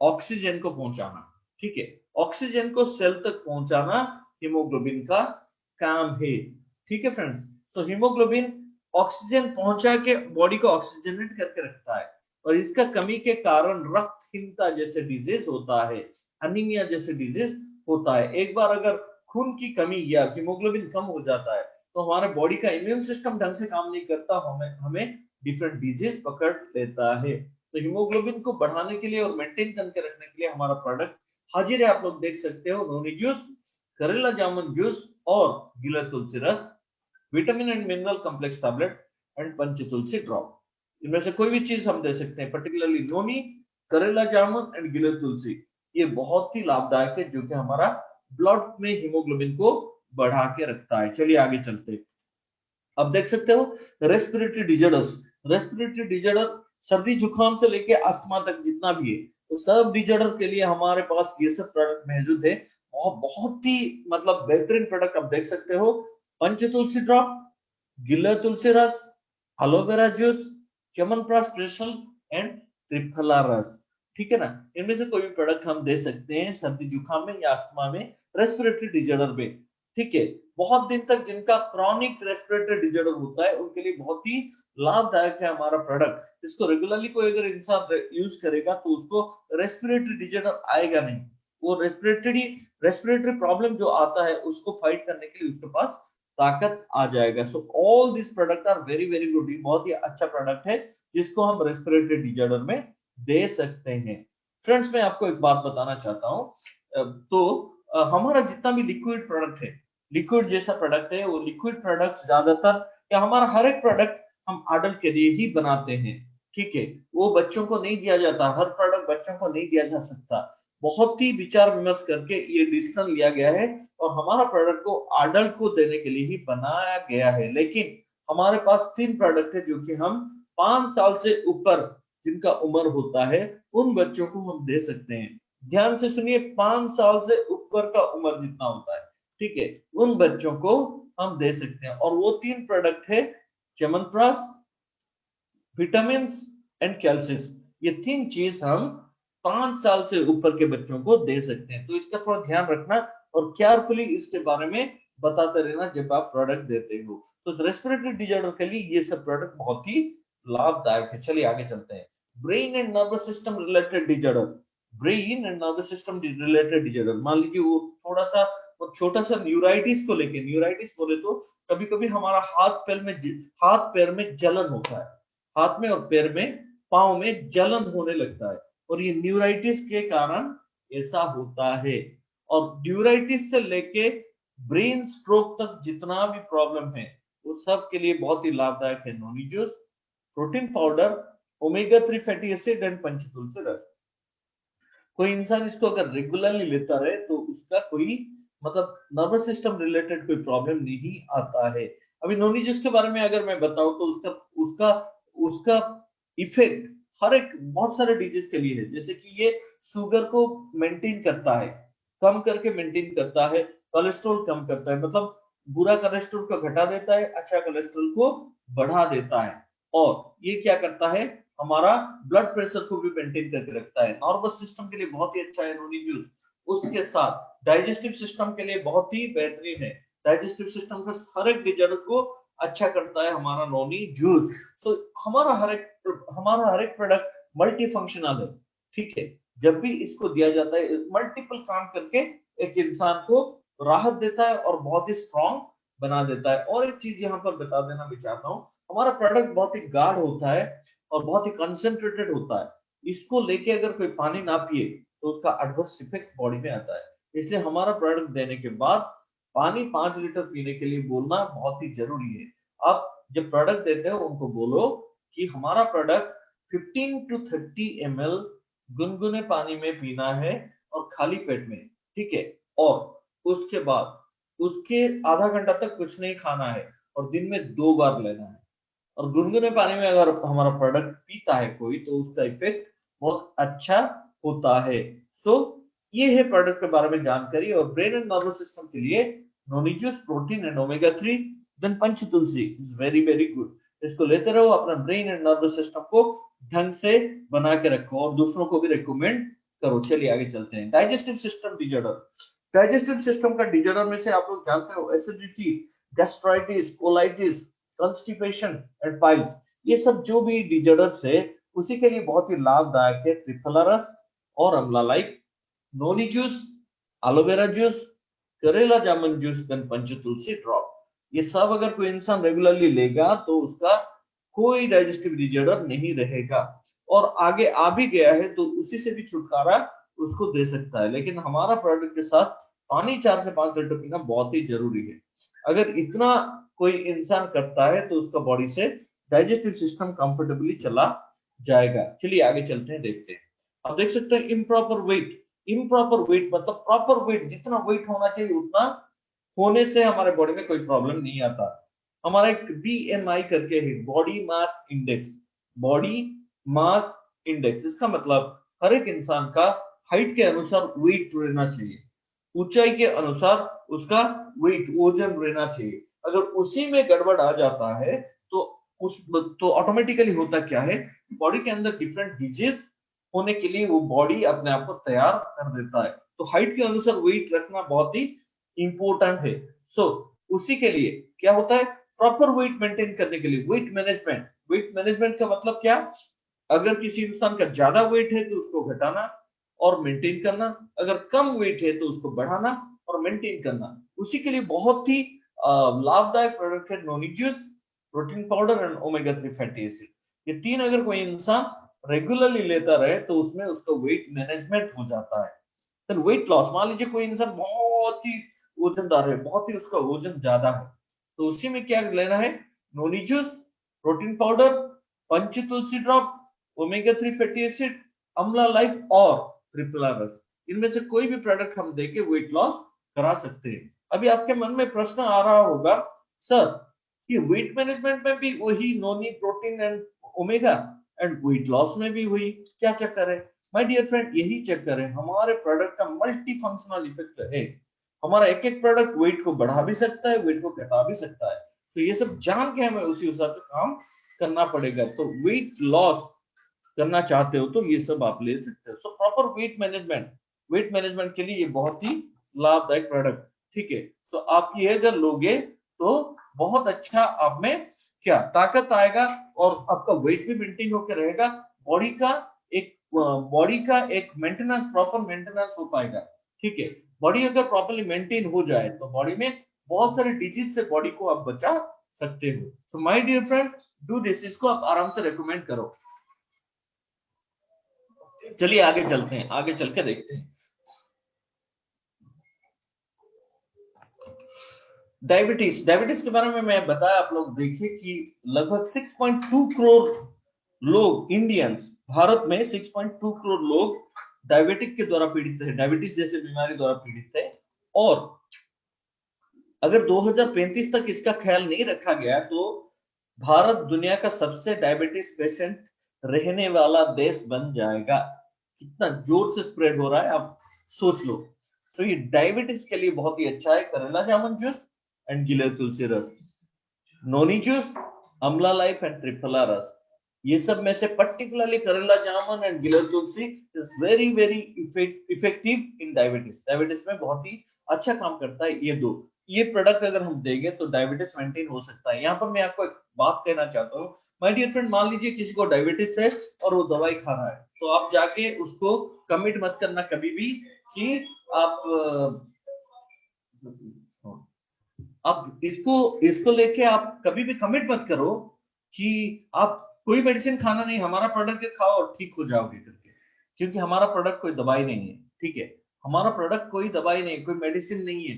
ऑक्सीजन को पहुंचाना। ठीक है, ऑक्सीजन को सेल तक पहुंचाना हीमोग्लोबिन का काम है। ठीक है फ्रेंड्स, सो हीमोग्लोबिन ऑक्सीजन पहुंचा के बॉडी को ऑक्सीजनेट करके रखता है। और इसका कमी के कारण रक्तहीनता जैसे डिजीज होता है, अनीमिया जैसे डिजीज होता है। एक बार अगर खून की कमी या हीमोग्लोबिन कम हो जाता है तो हमारे बॉडी का इम्यून सिस्टम ढंग से काम नहीं करता, हमें डिफरेंट डिजीज पकड़ लेता है। तो हीमोग्लोबिन को बढ़ाने के लिए और मेंटेन करके रखने के लिए हमारा प्रोडक्ट हाजिर है। आप लोग देख सकते हो, नोनी जूस, करेला जामुन जूस और गीला तुलसी रस, vitamin and mineral complex tablet and Panchtulsi drop. इनमें से कोई भी चीज हम दे सकते हैं, पर्टिकुलरली नोनी, करेला जामुन एंड गीला तुलसी। ये बहुत ही लाभदायक है, जो कि हमारा ब्लड में हीमोग्लोबिन को बढ़ा के रखता है। चलिए आगे चलते हैं। अब देख सकते हो रेस्पिरेटरी डिजॉर्डर्स, रेस्पिरेटरी डिजॉर्डर सर्दी जुकाम से लेके अस्थमा तक जितना भी है, तो सब डिजॉर्डर के लिए हमारे पास ये सब प्रोडक्ट मौजूद है। और बहुत ही मतलब बेहतरीन प्रोडक्ट आप देख सकते हो, पंचतुलसी ड्रॉप, गिल्ला तुलसी रस, aloe vera juice, chyawanprash special and triphala रस। ठीक है ना। इनमें से कोई भी प्रोडक्ट हम दे सकते हैं सर्दी जुकाम में या अस्थमा में, रेस्पिरेटरी डिजॉर्डर में। ठीक है, बहुत दिन तक जिनका क्रॉनिक रेस्पिरेटरी डिजॉर्डर होता है उनके लिए बहुत ही लाभदायक है हमारा प्रोडक्ट। इसको रेगुलरली कोई अगर इंसान यूज करेगा तो उसको रेस्पिरेटरी डिजॉर्डर आएगा नहीं। वो रेस्पिरेटरी प्रॉब्लम जो आता है उसको फाइट करने के लिए उसके पास ताकत आ जाएगा। So all this product are very very good, बहुत ही अच्छा प्रोडक्ट है जिसको हम रेस्पिरेटरी डिजॉर्डर में दे सकते हैं। फ्रेंड्स, मैं आपको एक बात बताना चाहता हूं, तो हमारा जितना भी लिक्विड प्रोडक्ट है, लिक्विड जैसा प्रोडक्ट है, वो लिक्विड प्रोडक्ट ज्यादातर या हमारा हर एक प्रोडक्ट हम अडल्ट के लिए ही बनाते हैं। ठीक है, वो बच्चों को नहीं दिया जाता, हर प्रोडक्ट बच्चों को नहीं दिया जा सकता। बहुत ही विचार विमर्श करके ये डिसीजन लिया गया है और हमारा प्रोडक्ट को अडल्ट को देने के लिए ही बनाया गया है। लेकिन हमारे पास 3 प्रोडक्ट है जो कि हम 5 साल से ऊपर जिनका उम्र होता है उन बच्चों को हम दे सकते हैं। ध्यान से सुनिए, 5 साल से ऊपर का उम्र जितना होता है, ठीक है, उन बच्चों को हम दे सकते हैं। और वो 3 प्रोडक्ट है च्यवनप्राश, विटामिन एंड कैल्शियम। ये 3 चीज हम 5 साल से ऊपर के बच्चों को दे सकते हैं। तो इसका थोड़ा ध्यान रखना और केयरफुली इसके बारे में बताते रहना जब आप प्रोडक्ट देते हो। तो रेस्पिरेटरी डिजॉर्डर के लिए ये सब प्रोडक्ट बहुत ही लाभदायक है। चलिए आगे चलते हैं। Brain and nervous system related disorder, brain and nervous system related disorder, मान लीजिए वो थोड़ा सा वो छोटा सा न्यूराइटिस को लेके, न्यूराइटिस बोले तो कभी कभी हमारा हाथ पैर में जलन होता है, हाथ में और पैर में, पांव में जलन होने लगता है, और ये न्यूराइटिस के कारण ऐसा होता है। और न्यूराइटिस से लेके ब्रेन स्ट्रोक तक जितना भी प्रॉब्लम है वो सब के लिए बहुत ही लाभदायक है noni juice, protein powder, omega 3 fatty acid and Panchtulsi रस। कोई इंसान इसको अगर रेगुलरली लेता रहे तो उसका कोई मतलब नर्वस सिस्टम रिलेटेड कोई प्रॉब्लम नहीं आता है। अभी नोनी जूस के बारे में अगर मैं बताऊं तो उसका उसका उसका इफेक्ट हर एक बहुत सारे डिजीज के लिए है। जैसे कि ये शुगर को मेंटेन करता है, कम करके मेंटेन करता है, कोलेस्ट्रॉल कम करता है, मतलब बुरा कोलेस्ट्रॉल को घटा देता है, अच्छा कोलेस्ट्रॉल को बढ़ा देता है। और ये क्या करता है, हमारा ब्लड प्रेशर को भी मेंटेन करके रखता है। नर्वस सिस्टम के लिए बहुत ही अच्छा है नोनी जूस। उसके साथ डाइजेस्टिव सिस्टम के लिए बहुत ही बेहतरीन है। डाइजेस्टिव सिस्टम का हर एक डिजर्ट को अच्छा करता है हमारा नोनी जूस। सो हमारा हर एक प्रोडक्ट मल्टी फंक्शनल है, ठीक है। जब भी इसको दिया जाता है मल्टीपल काम करके एक इंसान को राहत देता है और बहुत ही स्ट्रॉन्ग बना देता है। और एक चीज यहाँ पर बता देना मैं चाहता हूँ, हमारा प्रोडक्ट बहुत ही गाढ़ होता है और बहुत ही कंसंट्रेटेड होता है। इसको लेके अगर कोई पानी ना पिए तो उसका एडवर्स इफेक्ट बॉडी में आता है। इसलिए हमारा प्रोडक्ट देने के बाद पानी 5 लीटर पीने के लिए बोलना बहुत ही जरूरी है। आप जब प्रोडक्ट देते हो उनको बोलो कि हमारा प्रोडक्ट 15 टू 30 ml गुनगुने पानी में पीना है और खाली पेट में, ठीक है। और उसके बाद उसके आधा घंटा तक कुछ नहीं खाना है और दिन में 2 बार लेना है। और गुनगुने पानी में अगर हमारा प्रोडक्ट पीता है कोई तो उसका इफेक्ट बहुत अच्छा होता है। सो ये है प्रोडक्ट के बारे में जानकारी। और ब्रेन एंड नर्वस सिस्टम के लिए noni juice protein and omega 3 then Panch Tulsi is very very good. इसको लेते रहो, अपना ब्रेन एंड नर्वस सिस्टम को ढंग से बना के रखो और दूसरों को भी रिकमेंड करो। चलिए आगे चलते हैं। Digestive system disorder. Digestive system का डिजॉर्डर में से आप लोग जानते हो acidity, gastritis, colitis, constipation and piles, ये सब जो भी डिजॉर्डर्स है उसी के लिए बहुत ही लाभदायक है त्रिफला रस और अमला। लाइक नोनी जूस, एलोवेरा जूस, करेला जामुन जूस देन पंचतुलसी ड्रॉप। ये सब अगर कोई इंसान रेगुलरली लेगा तो उसका कोई डाइजेस्टिव डिजॉर्डर नहीं रहेगा। और आगे आ भी गया है तो उसी से भी छुटकारा उसको दे सकता है। लेकिन हमारा प्रोडक्ट के साथ पानी 4 से 5 लीटर पीना बहुत ही जरूरी है। अगर इतना कोई इंसान करता है तो उसका बॉडी से डाइजेस्टिव सिस्टम कंफर्टेबली चला जाएगा। चलिए आगे चलते हैं, देखते हैं। आप देख सकते हैं इम्प्रॉपर वेट। इम्प्रॉपर वेट मतलब प्रॉपर वेट, जितना वेट होना चाहिए उतना होने से हमारे बॉडी में कोई प्रॉब्लम नहीं आता। हमारा एक बीएमआई करके है, body mass index. Body mass index इसका मतलब हर एक इंसान का हाइट के अनुसार वेट रहना चाहिए, ऊंचाई के अनुसार उसका वेट वजन रहना चाहिए। अगर उसी में गड़बड़ आ जाता है तो उस तो ऑटोमेटिकली होता क्या है, बॉडी के अंदर डिफरेंट डिजीज होने के लिए वो बॉडी अपने आप को तैयार कर देता है। तो हाइट के अनुसार वेट रखना बहुत ही इंपॉर्टेंट है। सो उसी के लिए क्या होता है, प्रॉपर वेट मेंटेन करने के लिए वेट मैनेजमेंट। वेट मैनेजमेंट का मतलब क्या, अगर किसी इंसान का ज्यादा वेट है तो उसको घटाना और मेंटेन करना, अगर कम वेट है तो उसको बढ़ाना और मेंटेन करना। उसी के लिए बहुत ही लाभदायक प्रोडक्ट है noni juice, protein powder and omega 3 fatty acid. ये तीन अगर कोई इंसान रेगुलरली लेता रहे तो उसमें उसका वेट मैनेजमेंट हो जाता है। फिर वेट लॉस, मान लीजिए कोई इंसान बहुत ही वजनदार है, बहुत ही उसका वजन ज्यादा है, तो उसी में क्या लेना है, नोनी जूस, प्रोटीन पाउडर, पंच Tulsi drop, omega 3 fatty acid, अमला लाइफ और ट्रिपला रस। इनमें से कोई भी प्रोडक्ट हम देके वेट लॉस करा सकते हैं। अभी आपके मन में प्रश्न आ रहा होगा, सर ये वेट मैनेजमेंट में भी वही noni, protein and omega and weight loss में भी वही, क्या चक्कर है? माय डियर फ्रेंड, यही चक्कर है, हमारे प्रोडक्ट का मल्टी फंक्शनल इफेक्ट है। हमारा एक एक प्रोडक्ट वेट को बढ़ा भी सकता है, वेट को घटा भी सकता है। तो ये सब जान के हमें उसी हिसाब से काम करना पड़ेगा। तो वेट लॉस करना चाहते हो तो ये सब आप ले सकते हो। So proper weight management, weight management के लिए ये बहुत ही लाभदायक प्रोडक्ट, ठीक है। सो आप ये अगर लोगे तो बहुत अच्छा आप में क्या ताकत आएगा और आपका वेट भी मेंटेन होकर रहेगा। बॉडी का एक मेंटेनेंस, प्रॉपर मेंटेनेंस हो पाएगा, ठीक है। बॉडी अगर प्रॉपर्ली मेंटेन हो जाए तो बॉडी में बहुत सारे डिजीज से बॉडी को आप बचा सकते हो। So my dear friend, do this, इसको आप आराम से रेकमेंड करो। चलिए आगे चलते हैं, आगे चल के देखते हैं। डायबिटीज, डायबिटीज के बारे में मैं बताया, आप लोग देखिए कि लगभग 6.2 करोड़ लोग, इंडियंस, भारत में 6.2 करोड़ लोग डायबिटिक के द्वारा पीड़ित थे, डायबिटीज जैसे बीमारी द्वारा पीड़ित थे। और अगर 2035 तक इसका ख्याल नहीं रखा गया तो भारत दुनिया का सबसे डायबिटीज पेशेंट रहने वाला देश बन जाएगा। कितना जोर से स्प्रेड हो रहा है आप सोच लो। सो ये डायबिटीज के लिए बहुत ही अच्छा है करेला जामुन जूस एंड गिलोय तुलसी रस, noni juice, amla life and triphala रस। ये सब में से पर्टिकुलरली करेला जामुन एंड गिलोय तुलसी is very very effective in diabetes. Diabetes में बहुत ही अच्छा काम करता है ये दो। ये प्रोडक्ट अगर हम देंगे तो डायबिटीज मेंटेन हो सकता है। यहाँ पर मैं आपको एक बात कहना चाहता हूँ, माय डियर फ्रेंड, मान लीजिए किसी को डायबिटीज है और वो दवाई खा रहा है, तो आप जाके उसको कमिट मत करना कभी भी कि आप इसको इसको लेके आप कभी भी कमिट मत करो कि आप कोई मेडिसिन खाना नहीं, हमारा प्रोडक्ट खाओ और ठीक हो जाओगे करके, क्योंकि हमारा प्रोडक्ट कोई दवाई नहीं है। ठीक है, हमारा प्रोडक्ट कोई दवाई नहीं, कोई मेडिसिन नहीं है।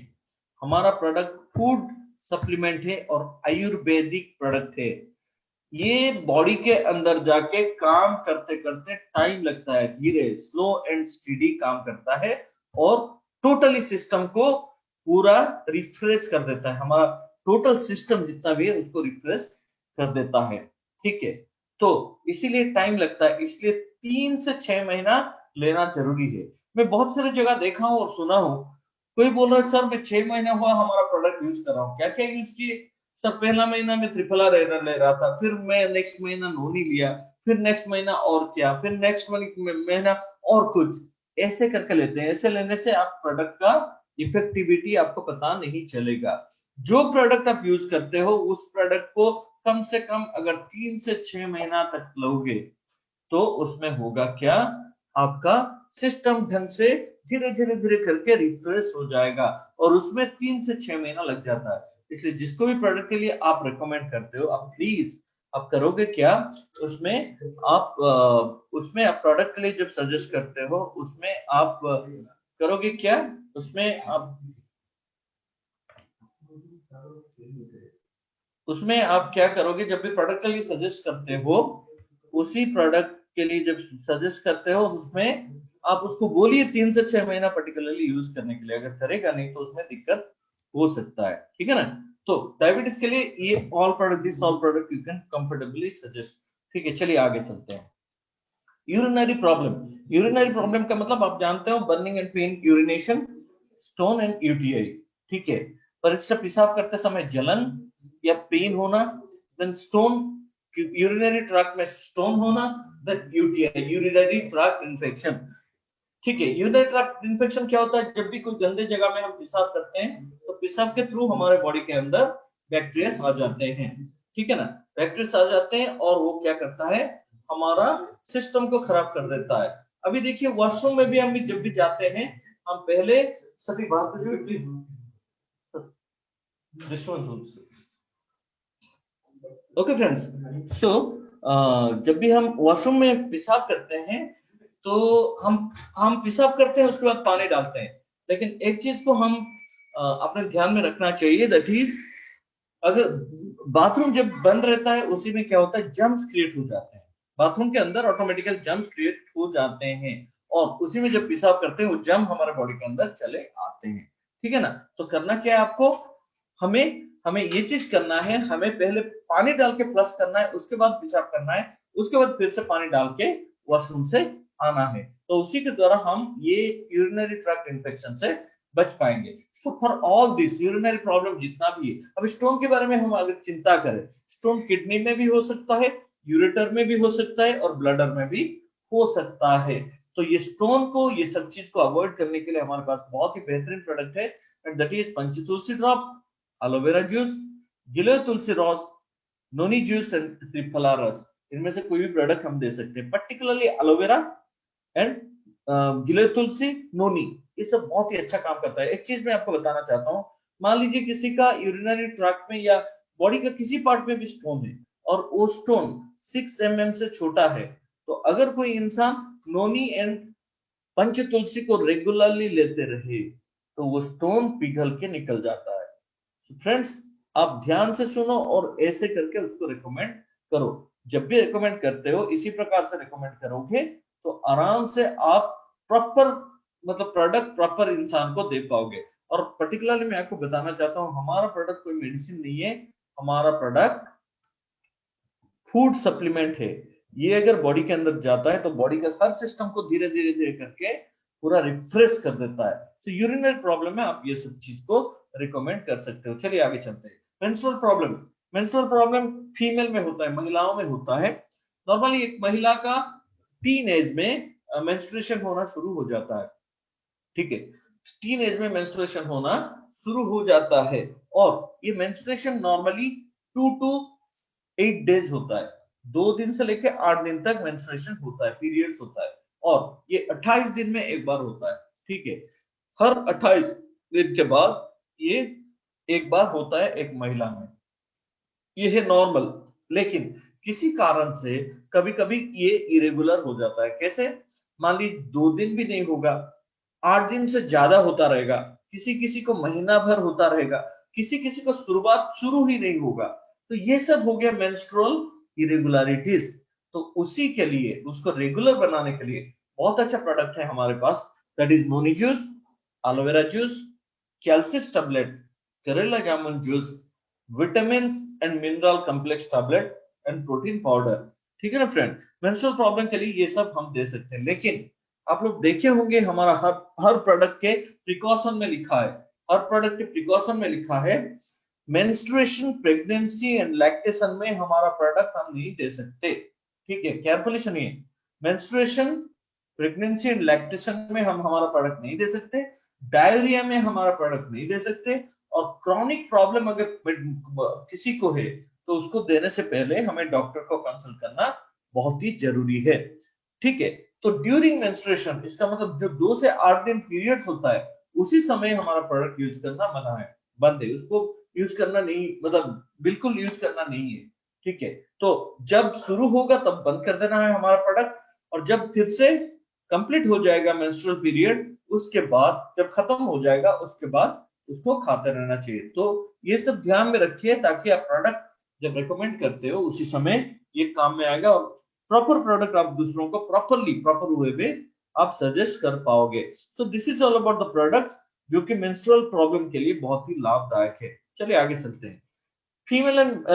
हमारा प्रोडक्ट फूड सप्लीमेंट है और आयुर्वेदिक प्रोडक्ट है। ये बॉडी के अंदर जाके काम करते करते टाइम लगता है, धीरे स्लो एंड स्टेडी काम करता है और टोटली सिस्टम को पूरा रिफ्रेश कर देता है। हमारा टोटल सिस्टम जितना भी है उसको रिफ्रेश कर देता है। ठीक है, तो इसीलिए टाइम लगता है, इसलिए 3 से 6 महीना लेना जरूरी है। मैं बहुत सारी जगह देखा हूं और सुना हूं, कोई बोल रहा है सर मैं 6 महीना हुआ हमारा प्रोडक्ट यूज कर रहा हूँ। क्या क्या यूज किए सर? पहला महीना में त्रिफला ले रहा था, फिर मैं नेक्स्ट महीना नोनी लिया, फिर नेक्स्ट महीना और क्या, फिर नेक्स्ट महीना और कुछ, ऐसे करके लेते हैं। ऐसे लेने से आप प्रोडक्ट का इफेक्टिविटी आपको पता नहीं चलेगा। जो प्रोडक्ट आप यूज करते हो उस प्रोडक्ट को कम से कम अगर 3 से 6 महीना तक लोगे तो उसमें होगा क्या, आपका सिस्टम ढंग से धीरे धीरे धीरे करके रिफ्रेश हो जाएगा और उसमें 3 से 6 महीना लग जाता है। इसलिए जिसको भी प्रोडक्ट के लिए आप रिकमेंड करते हो, आप प्लीज आप करोगे क्या, उसमें आप प्रोडक्ट के लिए जब सजेस्ट करते हो उसमें आप करोगे क्या, उसमें आप क्या करोगे, जब भी प्रोडक्ट के लिए सजेस्ट करते हो, उसी प्रोडक्ट के लिए जब सजेस्ट करते हो उसमें आप उसको बोलिए 3 से 6 महीना पर्टिकुलरली यूज करने के लिए। अगर करेगा नहीं तो उसमें दिक्कत हो सकता है। ठीक है ना? तो डायबिटीज के लिए ये this all product you can comfortably suggest. ठीक है, चलिए आगे चलते हैं। यूरिनरी प्रॉब्लम, यूरिनरी प्रॉब्लम का मतलब आप जानते हो, burning and pain, urination, stone and UTI. ठीक है, परीक्षा पेशाब करते समय जलन या पेन होना, देन स्टोन, यूरिनरी ट्रैक्ट में स्टोन होना, then UTI, urinary tract infection. ठीक है, यूरिनरी ट्रैक्ट इन्फेक्शन क्या होता है? जब भी कोई गंदे जगह में हम पेशाब करते हैं तो पेशाब के थ्रू हमारे बॉडी के अंदर बैक्टीरिया आ जाते हैं। ठीक है ना? बैक्टीरिया आ जाते हैं और वो क्या करता है, हमारा सिस्टम को खराब कर देता है। अभी देखिए वॉशरूम में भी हम जब भी जाते हैं, हम पहले सभी ओके फ्रेंड्स, सो जब भी हम वॉशरूम में पेशाब करते हैं तो हम पेशाब करते हैं, उसके बाद पानी डालते हैं। लेकिन एक चीज को हम अपने ध्यान में रखना चाहिए, दैट इज अगर बाथरूम जब बंद रहता है उसी में क्या होता है, जर्म्स क्रिएट हो जाते हैं। बाथरूम के अंदर ऑटोमेटिकल जर्म्स क्रिएट हो जाते हैं और उसी में जब पेशाब करते हैं वो जर्म हमारे बॉडी के अंदर चले आते हैं। ठीक है ना? तो करना क्या है आपको, हमें ये चीज करना है, हमें पहले पानी डाल के फ्लश करना है, उसके बाद पेशाब करना है, उसके बाद फिर से पानी डाल के वॉशरूम से आना है। तो उसी के द्वारा हम ये यूरिनरी ट्रैक्ट इन्फेक्शन से बच पाएंगे। So for all this urinary problem जितना भी है, अब स्टोन के बारे में हम अगर चिंता करें, स्टोन किडनी में भी हो सकता है, यूरेटर में भी हो सकता है और ब्लडर में भी हो सकता है। तो ये स्टोन को, ये सब चीज को अवॉइड करने के लिए हमारे पास बहुत ही बेहतरीन प्रोडक्ट है, and that is Panchtulsi drop, aloe vera juice, गिलोय तुलसी रस, नोनी जूस एंड त्रिफला रस। इनमें से कोई भी प्रोडक्ट हम दे सकते हैं, पर्टिकुलरली एलोवेरा एंड गिलोय तुलसी, नोनी, ये सब बहुत ही अच्छा काम करता है। एक चीज मैं आपको बताना चाहता हूँ, मान लीजिए किसी का यूरिनरी ट्रैक्ट में या बॉडी का किसी पार्ट में भी स्टोन है और वो स्टोन 6 mm से छोटा है, तो अगर कोई इंसान नोनी एंड पंच तुलसी को रेगुलरली लेते रहे तो वो स्टोन पिघल के निकल जाता है। so फ्रेंड्स, आप ध्यान से सुनो और ऐसे करके उसको रिकमेंड करो। जब भी रिकमेंड करते हो इसी प्रकार से रिकमेंड करोगे तो आराम से आप प्रॉपर मतलब प्रोडक्ट प्रॉपर इंसान को दे पाओगे। और पर्टिकुलरली मैं आपको बताना चाहता हूँ, हमारा प्रोडक्ट कोई मेडिसिन नहीं है, हमारा प्रोडक्ट फूड सप्लीमेंट है। ये अगर बॉडी के अंदर जाता है तो बॉडी का हर सिस्टम को धीरे धीरे धीरे करके पूरा रिफ्रेश कर देता है। तो यूरिनरी प्रॉब्लम है, आप ये सब चीज को रिकमेंड कर सकते हो। चलिए आगे चलते हैं। Menstrual problem, menstrual problem female में होता है, महिलाओं में होता है। नॉर्मली एक महिला का टीन एज में मेंस्ट्रुएशन होना शुरू हो जाता है, ठीक है, टीन एज में मेंस्ट्रुएशन होना शुरू हो जाता है। और ये मेंस्ट्रुएशन नॉर्मली 2 to 8 डेज होता है, 2 दिन से लेकर 8 दिन तक मेंस्ट्रुएशन होता है, पीरियड्स होता है। और ये 28 दिन में एक बार होता है, ठीक है, हर 28 दिन के बाद ये एक बार होता है एक महिला में, ये है नॉर्मल। लेकिन किसी कारण से कभी कभी ये इरेगुलर हो जाता है। कैसे? मान लीजिए 2 दिन भी नहीं होगा, 8 दिन से ज्यादा होता रहेगा, किसी किसी को महीना भर होता रहेगा, किसी किसी को शुरुआत शुरू ही नहीं होगा। तो ये सब हो गया मेंस्ट्रुअल इरेगुलरिटीज। तो उसी के लिए, उसको रेगुलर बनाने के लिए बहुत अच्छा प्रोडक्ट है हमारे पास, that is noni juice, aloe vera juice, calcis tablet, करेला जामुन juice, vitamin and mineral complex tablet and protein powder. ठीक है ना फ्रेंड? मेंस्ट्रुअल प्रॉब्लम के लिए ये सब हम दे सकते हैं। लेकिन आप लोग देखे होंगे हमारा हर प्रोडक्ट के प्रिकॉशन में लिखा है, हर प्रोडक्ट के प्रिकॉशन में लिखा है मेंस्ट्रुएशन, प्रेगनेंसी एंड लैक्टेशन में हमारा प्रोडक्ट हम नहीं दे सकते। ठीक है, केयरफुली सुनिए, मेंस्ट्रुएशन, प्रेगनेंसी एंड लैक्टेशन में हम हमारा प्रोडक्ट नहीं दे सकते, डायरिया में हमारा प्रोडक्ट नहीं दे सकते, और क्रॉनिक प्रॉब्लम अगर किसी को है तो उसको देने से पहले हमें डॉक्टर को कंसल्ट करना बहुत ही जरूरी है। ठीक है, तो ड्यूरिंग मेंस्ट्रुएशन, इसका मतलब जो 2 से 8 दिन पीरियड्स होता है, उसी समय हमारा प्रोडक्ट यूज करना मना है, बंद है, उसको यूज करना नहीं, मतलब बिल्कुल यूज करना नहीं है। ठीक है, तो जब शुरू होगा तब बंद कर देना है हमारा प्रोडक्ट, और जब फिर से कंप्लीट हो जाएगा मेंस्ट्रुअल पीरियड, उसके बाद जब खत्म हो जाएगा उसके बाद उसको खाते रहना चाहिए। तो ये सब ध्यान में रखिए ताकि आप प्रोडक्ट जब रिकमेंड करते हो उसी समय ये काम में आएगा, और प्रॉपर प्रोडक्ट आप दूसरों को प्रॉपर वे में आप सजेस्ट कर पाओगे। So this is all about the products जो कि मेंस्ट्रुअल प्रॉब्लम के लिए बहुत ही लाभदायक है। चलिए आगे चलते हैं। Female and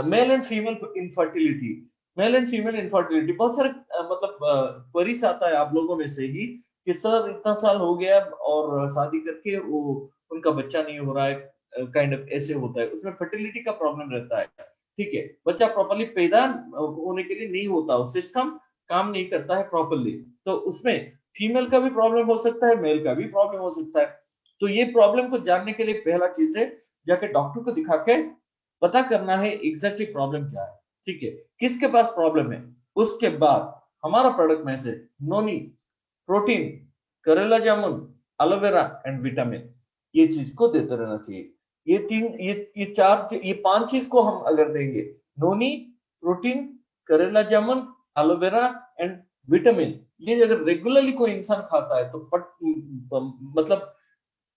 male and female infertility, male and female infertility बहुत सारे मतलब क्वेरीज आता है आप लोगों में से ही कि सर इतना साल हो गया और शादी करके वो उनका बच्चा नहीं हो रहा है, काइंड ऑफ ऐसे होता है, उसमें फर्टिलिटी का प्रॉब्लम रहता है। ठीक है, बच्चा प्रॉपरली पैदा होने के लिए नहीं होता, सिस्टम काम नहीं करता है प्रॉपरली, तो उसमें फीमेल का भी प्रॉब्लम हो सकता है, मेल का भी प्रॉब्लम हो सकता है। तो ये प्रॉब्लम को जानने के लिए पहला चीज है जाके डॉक्टर को दिखा के पता करना है एग्जैक्टली प्रॉब्लम क्या है। ठीक है, किसके पास प्रॉब्लम है, उसके बाद हमारा प्रोडक्ट में से नोनी, प्रोटीन, करेला जामुन, एलोवेरा एंड विटामिन, ये चीज को देते रहना चाहिए। ये तीन, ये चार, ये 5 चीज को हम अगर देंगे, नोनी, प्रोटीन, करेला जामुन, एलोवेरा एंड विटामिन, ये अगर रेगुलरली कोई इंसान खाता है तो मतलब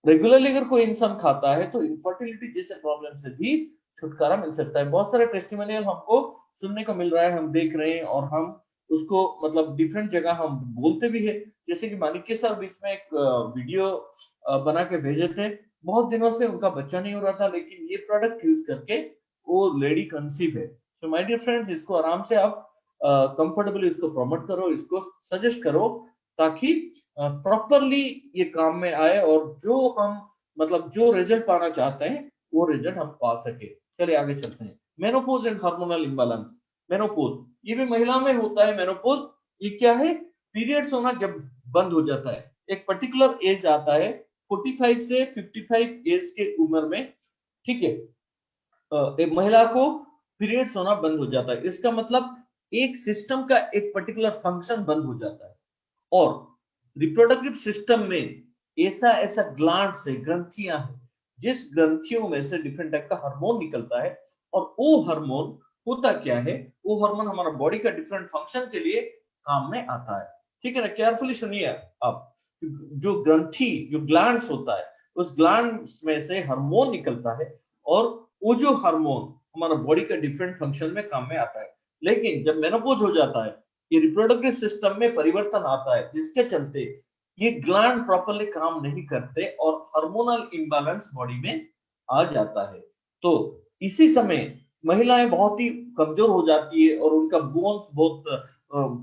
रेगुलरली अगर कोई इंसान खाता है तो इनफर्टिलिटी जैसे प्रॉब्लम से भी छुटकारा मिल सकता है। बहुत सारे टेस्टिमोनियल हमको सुनने को मिल रहा है, हम देख रहे हैं, और हम उसको मतलब डिफरेंट जगह हम बोलते भी है। जैसे कि मानिक सर बीच में एक वीडियो बना के भेजे थे, बहुत दिनों से उनका बच्चा नहीं हो रहा था, लेकिन ये प्रोडक्ट यूज करके वो लेडी कंसीव है। सो माय डियर फ्रेंड्स, इसको आराम से आप कंफर्टेबली इसको प्रमोट करो, इसको सजेस्ट करो, ताकि प्रॉपरली ये काम में आए, और जो हम मतलब जो रिजल्ट पाना चाहते हैं वो रिजल्ट हम पा सके। चलिए आगे चलते हैं। Menopause and hormonal imbalance, menopause ये भी महिला में होता है। मेनोपॉज ये क्या है? पीरियड्स होना जब बंद हो जाता है, एक पर्टिकुलर एज आता है 45 से 55 एज के उम्र में। ठीक है, एक महिला को पीरियड्स होना बंद हो जाता है, इसका मतलब एक सिस्टम का एक पर्टिकुलर फंक्शन बंद हो जाता है। और रिप्रोडक्टिव सिस्टम में ऐसा ऐसा ग्लैंड्स है, ग्रंथियां हैं, जिस ग्रंथियों में से डिफरेंट टाइप का हार्मोन निकलता है। और वो हार्मोन होता क्या है? वो हार्मोन हमारा बॉडी का डिफरेंट फंक्शन के लिए काम में आता है। ठीक है ना, केयरफुली सुनिए आप। जो ग्रंथि, जो ग्लैंड्स होता है, उस ग्लैंड्स में से हार्मोन निकलता है, और वो जो हार्मोन हमारा बॉडी का डिफरेंट फंक्शन में काम में आता है। लेकिन जब मेनोपॉज हो जाता है, ये रिप्रोडक्टिव सिस्टम में परिवर्तन आता है, जिसके चलते ये ग्लैंड प्रॉपरली काम नहीं करते और हार्मोनल इम्बैलेंस बॉडी में आ जाता है। तो इसी समय महिलाएं बहुत ही कमजोर हो जाती है और उनका बोन्स बहुत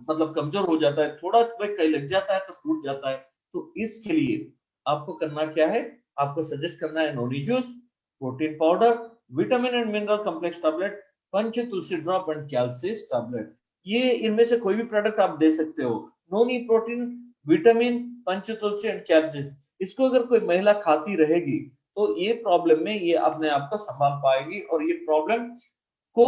मतलब कमजोर हो जाता है, थोड़ा कहीं लग जाता है तो टूट जाता है। तो इसके लिए आपको करना क्या है, आपको सजेस्ट करना है noni juice, protein powder, vitamin and mineral complex tablet, Panch Tulsi drop and calcis tablet. ये इनमें से कोई भी प्रोडक्ट आप दे सकते हो। Noni protein, vitamin, Panch Tulsi and calcis, इसको अगर कोई महिला खाती रहेगी तो ये प्रॉब्लम में ये अपने आप को संभाल पाएगी और ये प्रॉब्लम को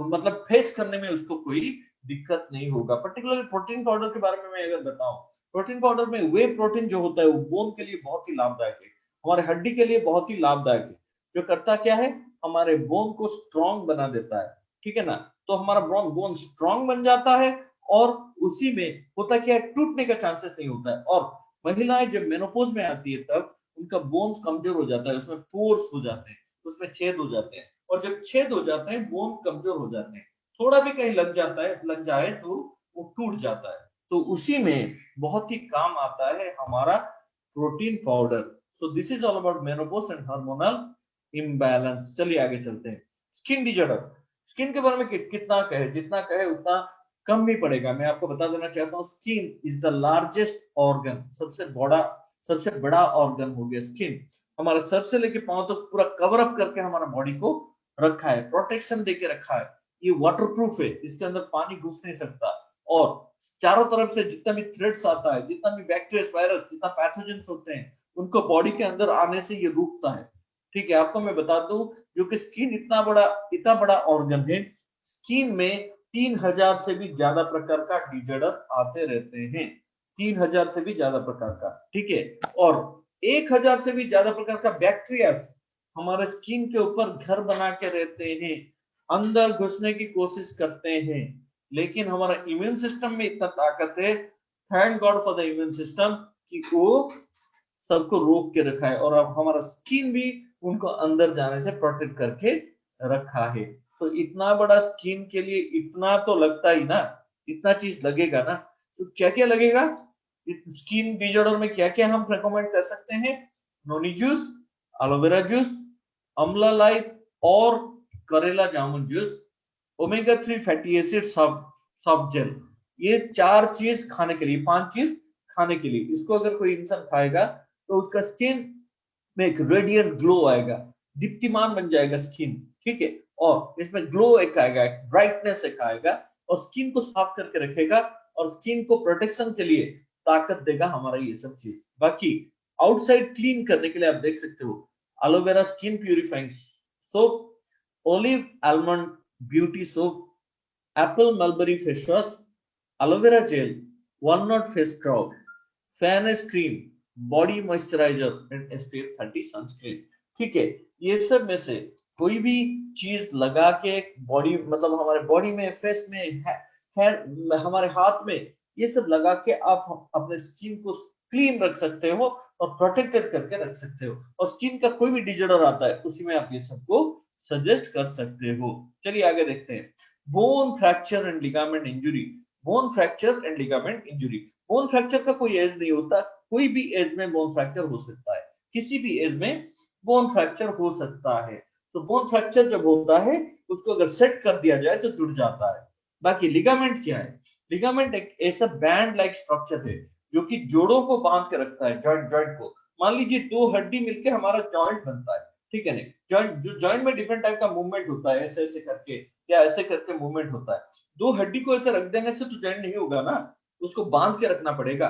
मतलब फेस करने में उसको कोई दिक्कत नहीं होगा। पर्टिकुलरली प्रोटीन पाउडर के बारे में मैं अगर बताऊं, प्रोटीन पाउडर में वे प्रोटीन जो होता है वो बोन के लिए बहुत ही लाभदायक है, हमारे हड्डी के लिए बहुत ही लाभदायक है। जो करता क्या है, हमारे बोन को स्ट्रांग बना देता है, ठीक है ना। तो हमारा बोन स्ट्रांग बन जाता है और उसी में होता क्या है, टूटने का चांसेस नहीं होता है। और महिलाएं जब मेनोपॉज में आती है तब उनका बोन्स कमजोर हो जाता है, उसमें पोर्स हो जाते हैं, उसमें छेद हो जाते हैं, और जब छेद हो जाते हैं बोन कमजोर हो जाते हैं, थोड़ा भी कहीं लग जाता है, लग जाए तो वो टूट जाता है। तो उसी में बहुत ही काम आता है हमारा protein powder. So this is all about menopause and hormonal imbalance. चलिए आगे चलते हैं। स्किन डिजॉर्डर, स्किन के बारे में कितना कहे, जितना कहे उतना कम ही पड़ेगा। मैं आपको बता देना चाहता हूँ, skin is the largest organ, सबसे बड़ा ऑर्गन हो गया स्किन। हमारे सर से लेके पांव तक पूरा कवर अप करके हमारा बॉडी को रखा है, प्रोटेक्शन देके रखा है। ये वाटरप्रूफ है, इसके अंदर पानी घुस नहीं सकता, और चारों तरफ से जितना भी थ्रेड्स आता है, जितना भी बैक्टीरिया, वायरस, जितना पैथोजेंस होते हैं, उनको बॉडी के अंदर आने से ये रोकता है। ठीक है, आपको मैं बता दूं, जो कि स्किन इतना बड़ा ऑर्गन है, स्किन में 3000 से भी ज्यादा प्रकार का डिजॉर्डर आते रहते हैं, 3000 से भी ज्यादा प्रकार का, ठीक है। और 1000 से भी ज्यादा प्रकार का बैक्टीरिया हमारे स्किन के ऊपर घर बना के रहते हैं, अंदर घुसने की कोशिश करते हैं, लेकिन हमारा इम्यून सिस्टम में इतना ताकत है, thank God for the immune system, कि वो सबको रोक के रखा है और अब हमारा स्किन भी उनको अंदर जाने से प्रोटेक्ट करके रखा है। तो इतना बड़ा स्किन के लिए इतना तो लगता ही ना, इतना चीज लगेगा ना। तो क्या क्या लगेगा स्किन डिजॉर्डर में, क्या क्या हम रेकमेंड कर सकते हैं? Noni juice, aloe vera juice, amla life और करेला जामुन juice, omega 3 fatty acid soft gel, ये 4 चीज खाने के लिए, 5 चीज खाने के लिए, इसको अगर कोई इंसान खाएगा तो उसका स्किन में एक रेडियंट ग्लो आएगा, दीप्तिमान बन जाएगा स्किन, ठीक है। और इसमें ग्लो एक आएगा, एक ब्राइटनेस एक आएगा, और स्किन को साफ करके रखेगा और स्किन को प्रोटेक्शन के लिए ताकत देगा हमारा ये सब चीज। बाकी आउटसाइड क्लीन करने के लिए आप देख सकते हो, aloe vera skin purifying soap, olive almond beauty soap, Apple mulberry face wash, aloe vera gel, walnut face scrub, fairness cream, body moisturiser and SPF 30 sunscreen. ठीक है, ये सब में से कोई भी चीज लगा के बॉडी, मतलब हमारे बॉडी में, फेस में, हमारे हाथ में, ये सब लगा के आप अपने स्किन को क्लीन रख सकते हो और प्रोटेक्टेड करके रख सकते हो। और स्किन का कोई भी डिजॉर्डर आता है उसी में आप ये सबको सजेस्ट कर सकते हो। चलिए आगे देखते हैं। Bone fracture and ligament injury, bone fracture and ligament injury. Bone fracture का कोई एज नहीं होता, कोई भी एज में बोन फ्रैक्चर हो सकता है, किसी भी एज में बोन फ्रैक्चर हो सकता है। तो बोन फ्रैक्चर जब होता है उसको अगर सेट कर दिया जाए तो जुड़ जाता है। बाकी लिगामेंट क्या है? लिगामेंट एक ऐसा बैंड लाइक स्ट्रक्चर है जो कि जोड़ों को बांध के रखता है, जॉइंट को। मान लीजिए 2 हड्डी मिलके हमारा जॉइंट बनता है, ठीक है नहीं, जॉइंट में डिफरेंट टाइप का मूवमेंट होता है, ऐसे ऐसे करके या ऐसे करके मूवमेंट होता है। 2 हड्डी को ऐसे रख देने से तो जॉइंट नहीं होगा ना, उसको बांध के रखना पड़ेगा।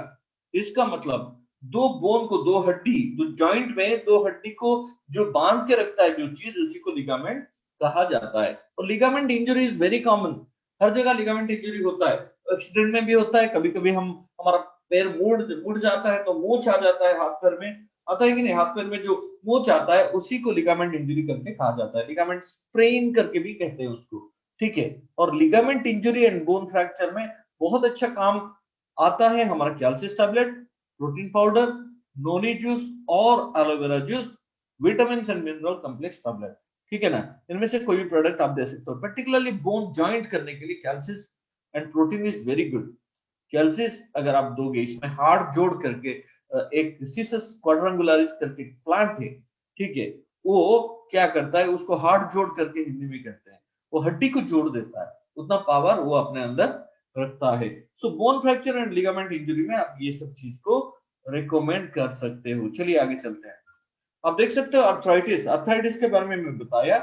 इसका मतलब 2 बोन को, 2 हड्डी, 2 जॉइंट में 2 हड्डी को जो बांध के रखता है जो चीज, उसी को लिगामेंट कहा जाता है। और ligament injury is very common, हर जगह लिगामेंट इंजरी होता है, एक्सीडेंट में भी होता है, कभी कभी हम हमारा पैर मुड़ जाता है तो मोच आ जाता है, हाथ पैर में आता है कि नहीं, हाथ पैर में जो मोच आता है उसी को लिगामेंट इंजरी करके कहा जाता है, लिगामेंट स्प्रेन करके भी कहते हैं उसको, ठीक है। और ligament injury and bone fracture में बहुत अच्छा काम आता है हमारा calcium tablet, protein powder, noni juice और aloe vera juice, vitamin and mineral complex tablet, ठीक है ना। इनमें से कोई भी प्रोडक्ट आप दे सकते हो। पर्टिकुलरली बोन जॉइंट करने के लिए calcium and protein is very good. Calcis अगर आप दोगे, इसमें हार्ट जोड़ करके एक सिसस क्वाड्रेंगुलरिस करके प्लांट है, ठीक है, वो क्या करता है, उसको हार्ट जोड़ करके हिंदी में कहते हैं, वो हड्डी को जोड़ देता है, उतना पावर वो अपने अंदर रखता है। So bone fracture and ligament injury में आप ये सब चीज को रिकमेंड कर सकते हो। चलिए आगे चलते हैं। आप देख सकते हो अर्थराइटिस, अर्थराइटिस के बारे में मैं बताया।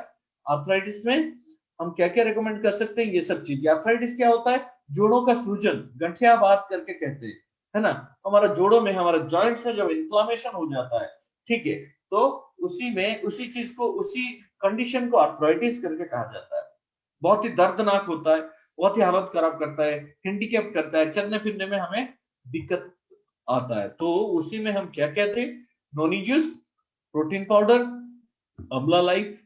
अर्थराइटिस में हम क्या क्या रिकमेंड कर सकते हैं, ये सब चीजें। अर्थराइटिस क्या होता है, जोड़ों का सूजन, गठिया बात करके कहते हैं, है ना, हमारा जोड़ों में, हमारे जॉइंट्स में जब इन्फ्लामेशन हो जाता है, ठीक है, तो उसी में उसी चीज को, उसी कंडीशन को अर्थराइटिस करके कहा जाता है। बहुत ही दर्दनाक होता है, बहुत ही हालत खराब करता है, हैंडीकैप करता है, चलने फिरने में हमें दिक्कत आता है। तो उसी में हम क्या कहते हैं, noni juice, protein powder, amla life,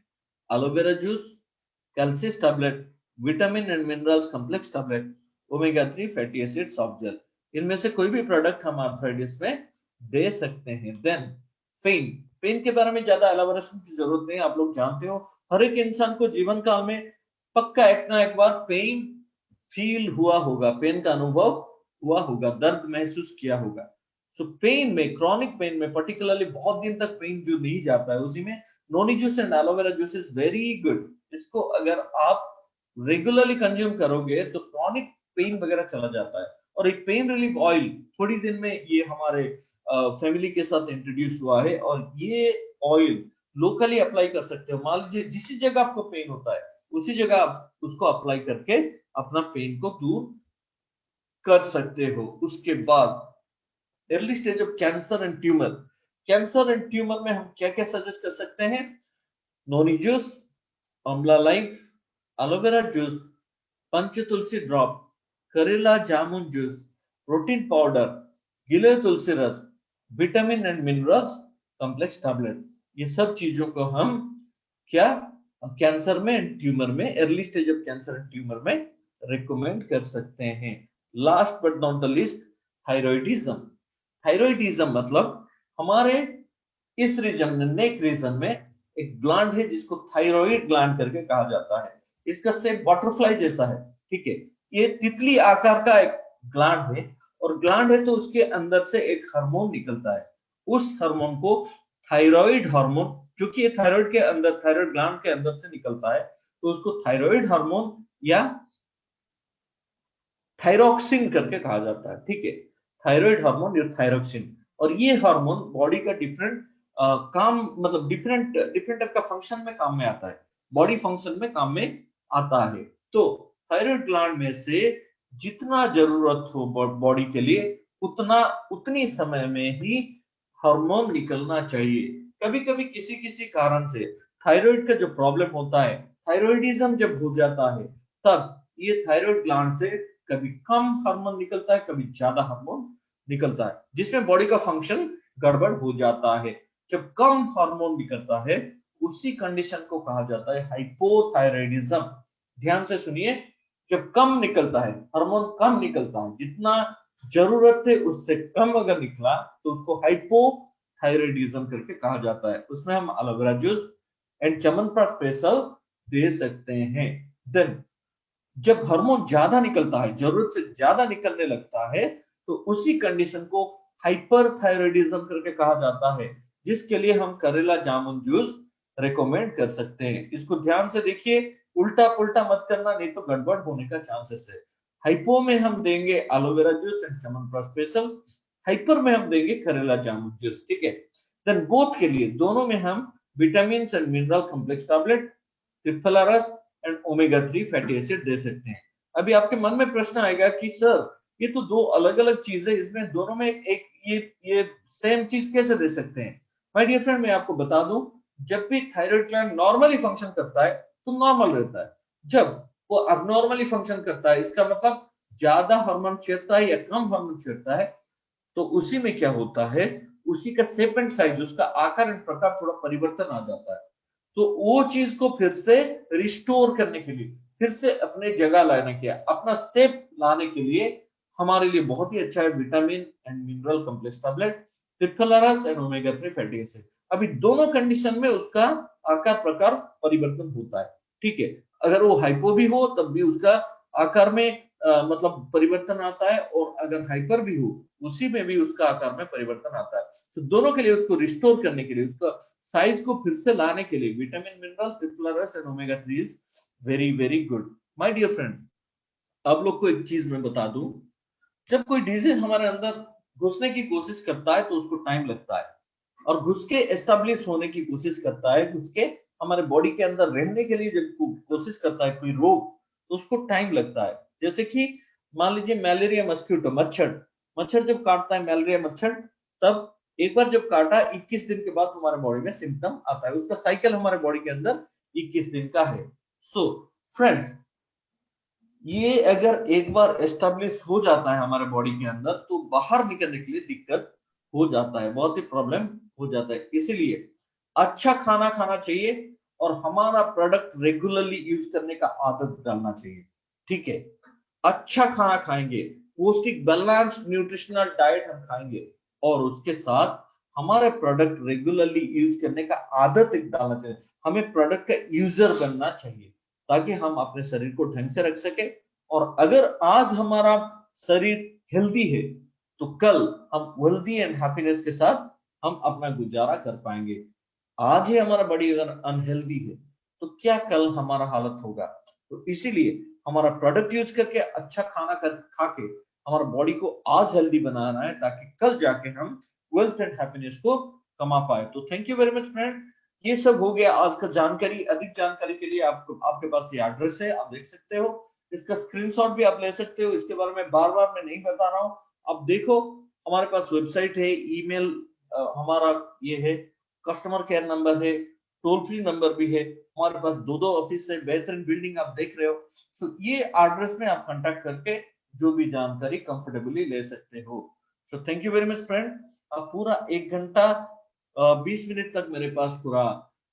aloe vera juice, calcis tablet, vitamin and minerals complex tablet, omega 3 fatty acid soft gel, इनमें से कोई भी प्रोडक्ट हम आर्थराइटिस में दे सकते हैं। देन पेन, पेन के बारे में ज्यादा एलाबोरेशन की जरूरत नहीं, आप लोग जानते हो, हर एक इंसान को जीवन काल में पक्का एक ना एक बार पेन फील हुआ होगा, पेन का अनुभव हुआ होगा, दर्द महसूस किया होगा। सो पेन में, क्रॉनिक पेन में पर्टिकुलरली बहुत दिन तक पेन जो नहीं जाता है, उसी में noni juice and aloe vera juice is very good. इसको अगर आप रेगुलरली कंज्यूम करोगे तो क्रॉनिक पेन वगैरह चला जाता है। और एक पेन रिलीफ ऑयल थोड़ी दिन में ये हमारे फैमिली के साथ इंट्रोड्यूस हुआ है, और ये ऑयल लोकली अप्लाई कर सकते हो। मान लीजिए जिस जगह आपको पेन होता है उसी जगह आप उसको अप्लाई करके अपना पेन को दूर कर सकते हो। उसके बाद early stage of cancer and tumour, cancer and tumour में हम क्या क्या सजेस्ट कर सकते हैं, noni juice, amla life, aloe vera juice, पंच तुलसी ड्रॉप, करेला जामुन जूस, प्रोटीन पाउडर, गिले तुलसी रस, vitamin and minerals complex tablet, ये सब चीजों को हम क्या कैंसर में, ट्यूमर में, early stage of cancer and tumour में रिकमेंड कर सकते हैं। Last but not the list, thyroidism. Thyroidism मतलब हमारे इस रीजन में, नेक रीजन में एक ग्लैंड है जिसको थायराइड ग्लैंड करके कहा जाता है। इसका शेप बटरफ्लाई जैसा है, ठीक है, ये तितली आकार का एक ग्लैंड है, और ग्लैंड है तो उसके अंदर से एक हार्मोन निकलता है, उस हार्मोन को थायराइड हार्मोन, क्योंकि ये थायराइड के अंदर, थायराइड ग्लैंड के अंदर से निकलता है, तो उसको थायराइड हार्मोन या थायरोक्सिन करके कहा जाता है, ठीक है, थायराइड हार्मोन या थायरोक्सिन। और ये हार्मोन बॉडी का डिफरेंट काम, मतलब डिफरेंट डिफरेंट टाइप का फंक्शन में काम में आता है, बॉडी फंक्शन में काम में आता है। तो थायराइड ग्लैंड में से जितना जरूरत हो बॉडी के लिए उतना, उतनी समय में ही हार्मोन निकलना चाहिए। कभी कभी किसी किसी कारण से थायराइड का जो प्रॉब्लम होता है, थायराइडिज्म जब हो जाता है, तब ये थायराइड ग्लैंड से कभी कम हार्मोन निकलता है, कभी ज्यादा हार्मोन निकलता है, जिसमें बॉडी का फंक्शन गड़बड़ हो जाता है। जब कम हार्मोन निकलता है उसी कंडीशन को कहा जाता है हाइपोथायराइडिज्म। ध्यान से सुनिए, जब कम निकलता है, हार्मोन कम निकलता है, जितना जरूरत है उससे कम अगर निकला तो उसको हाइपोथायराइडिज्म करके कहा जाता है। उसमें हम aloe vera juice and chyawanprash special दे सकते हैं। देन जब हार्मोन ज्यादा निकलता है, जरूरत से ज्यादा निकलने लगता है, तो उसी कंडीशन को हाइपरथायराइडिज्म करके कहा जाता है, जिसके लिए हम करेला जामुन जूस रेकमेंड कर सकते हैं। इसको ध्यान से देखिए, उल्टा पुल्टा मत करना, नहीं तो गड़बड़ होने का चांसेस है। हाइपो में हम देंगे aloe vera juice and chyawanprash special, hyper में हम देंगे करेला जामुन जूस, ठीक है। देन बोथ के लिए, दोनों में हम vitamin and mineral complex tablet, triphala रस एंड ओमेगा 3 फैटी एसिड दे सकते हैं। अभी आपके मन में प्रश्न आएगा कि सर ये तो दो अलग अलग चीजें, इसमें दोनों में एक ये सेम चीज कैसे दे सकते हैं। माय डियर फ्रेंड, मैं आपको बता दूं, जब भी थायराइड ग्लैंड नॉर्मली फंक्शन करता है तो नॉर्मल रहता है, जब वो अबनॉर्मली फंक्शन करता है, इसका मतलब ज्यादा हार्मोन छेड़ता है या कम हार्मोन छेड़ता है, तो उसी में क्या होता है, उसी का शेप एंड साइज, उसका आकार एंड प्रकार थोड़ा परिवर्तन आ जाता है। तो वो चीज को फिर से रिस्टोर करने के लिए, फिर से अपने जगह लाने के, अपना शेप लाने के लिए हमारे लिए बहुत ही अच्छा है vitamin and mineral complex tablet, त्रिफलारस एंड ओमेगा 3 फैटी एसिड। अभी दोनों कंडीशन में उसका आकार प्रकार परिवर्तन होता है, ठीक है। अगर वो हाइपो भी हो तब भी उसका आकार में मतलब परिवर्तन आता है, और अगर हाइपर भी हो उसी में भी उसका आकार में परिवर्तन आता है। तो दोनों के लिए उसको रिस्टोर करने के लिए, उसका साइज को फिर से लाने के लिए vitamin mineral triple S and omega 3 is very very good. My dear friends, आप लोग को एक चीज मैं बता दूं, जब कोई डिजीज हमारे अंदर घुसने की कोशिश करता है तो उसको टाइम लगता है, और घुस के एस्टेब्लिश होने की कोशिश करता है, घुस के हमारे बॉडी के अंदर रहने के लिए जब कोशिश करता है कोई रोग, तो उसको टाइम लगता है। जैसे कि मान लीजिए मलेरिया मस्क्यूटो, मच्छर, मच्छर जब काटता है मलेरिया मच्छर, तब एक बार जब काटा 21 दिन के बाद हमारे बॉडी में सिम्टम आता है। उसका साइकिल हमारे बॉडी के अंदर 21 दिन का है। सो फ्रेंड्स, ये अगर एक बार एस्टेब्लिश हो जाता है हमारे बॉडी के अंदर, तो बाहर निकलने के लिए दिक्कत हो जाता है, बहुत ही प्रॉब्लम हो जाता है। इसीलिए अच्छा खाना खाना चाहिए और हमारा प्रोडक्ट रेगुलरली यूज करने का आदत डालना चाहिए। ठीक है, अच्छा खाना खाएंगे, पौष्टिक बैलेंस न्यूट्रिशनल डाइट हम खाएंगे, और उसके साथ हमारे प्रोडक्ट रेगुलरली यूज करने का आदत एक डालना चाहिए। हमें प्रोडक्ट का यूजर बनना चाहिए ताकि हम अपने शरीर को ढंग से रख सके। और अगर आज हमारा शरीर हेल्दी है तो कल हम वेल्दी एंड हैप्पीनेस के साथ हम अपना गुजारा कर पाएंगे। आज ही हमारा बॉडी अगर अनहेल्दी है तो क्या कल हमारा हालत होगा। तो इसीलिए हमारा प्रोडक्ट यूज करके अच्छा खाना खा के हमारा बॉडी को आज हेल्दी बनाना है, ताकि कल जाके हम वेल्थ एंड हैप्पीनेस को कमा पाए। तो thank you very much friend, ये सब हो गया आज का जानकारी। अधिक जानकारी के लिए आपको, आपके पास ये एड्रेस है, आप देख सकते हो, इसका स्क्रीनशॉट भी आप ले सकते हो। इसके बारे में बार बार मैं नहीं बता रहा हूँ, आप देखो। हमारे पास वेबसाइट है, ईमेल हमारा ये है, कस्टमर केयर नंबर है, टोल फ्री नंबर भी है, हमारे पास दो दो ऑफिस है, बेहतरीन बिल्डिंग आप देख रहे हो। सो ये एड्रेस में आप कांटेक्ट करके जो भी जानकारी कंफर्टेबली ले सकते हो। So thank you very much friend, आप पूरा 1 घंटा 20 मिनट तक मेरे पास पूरा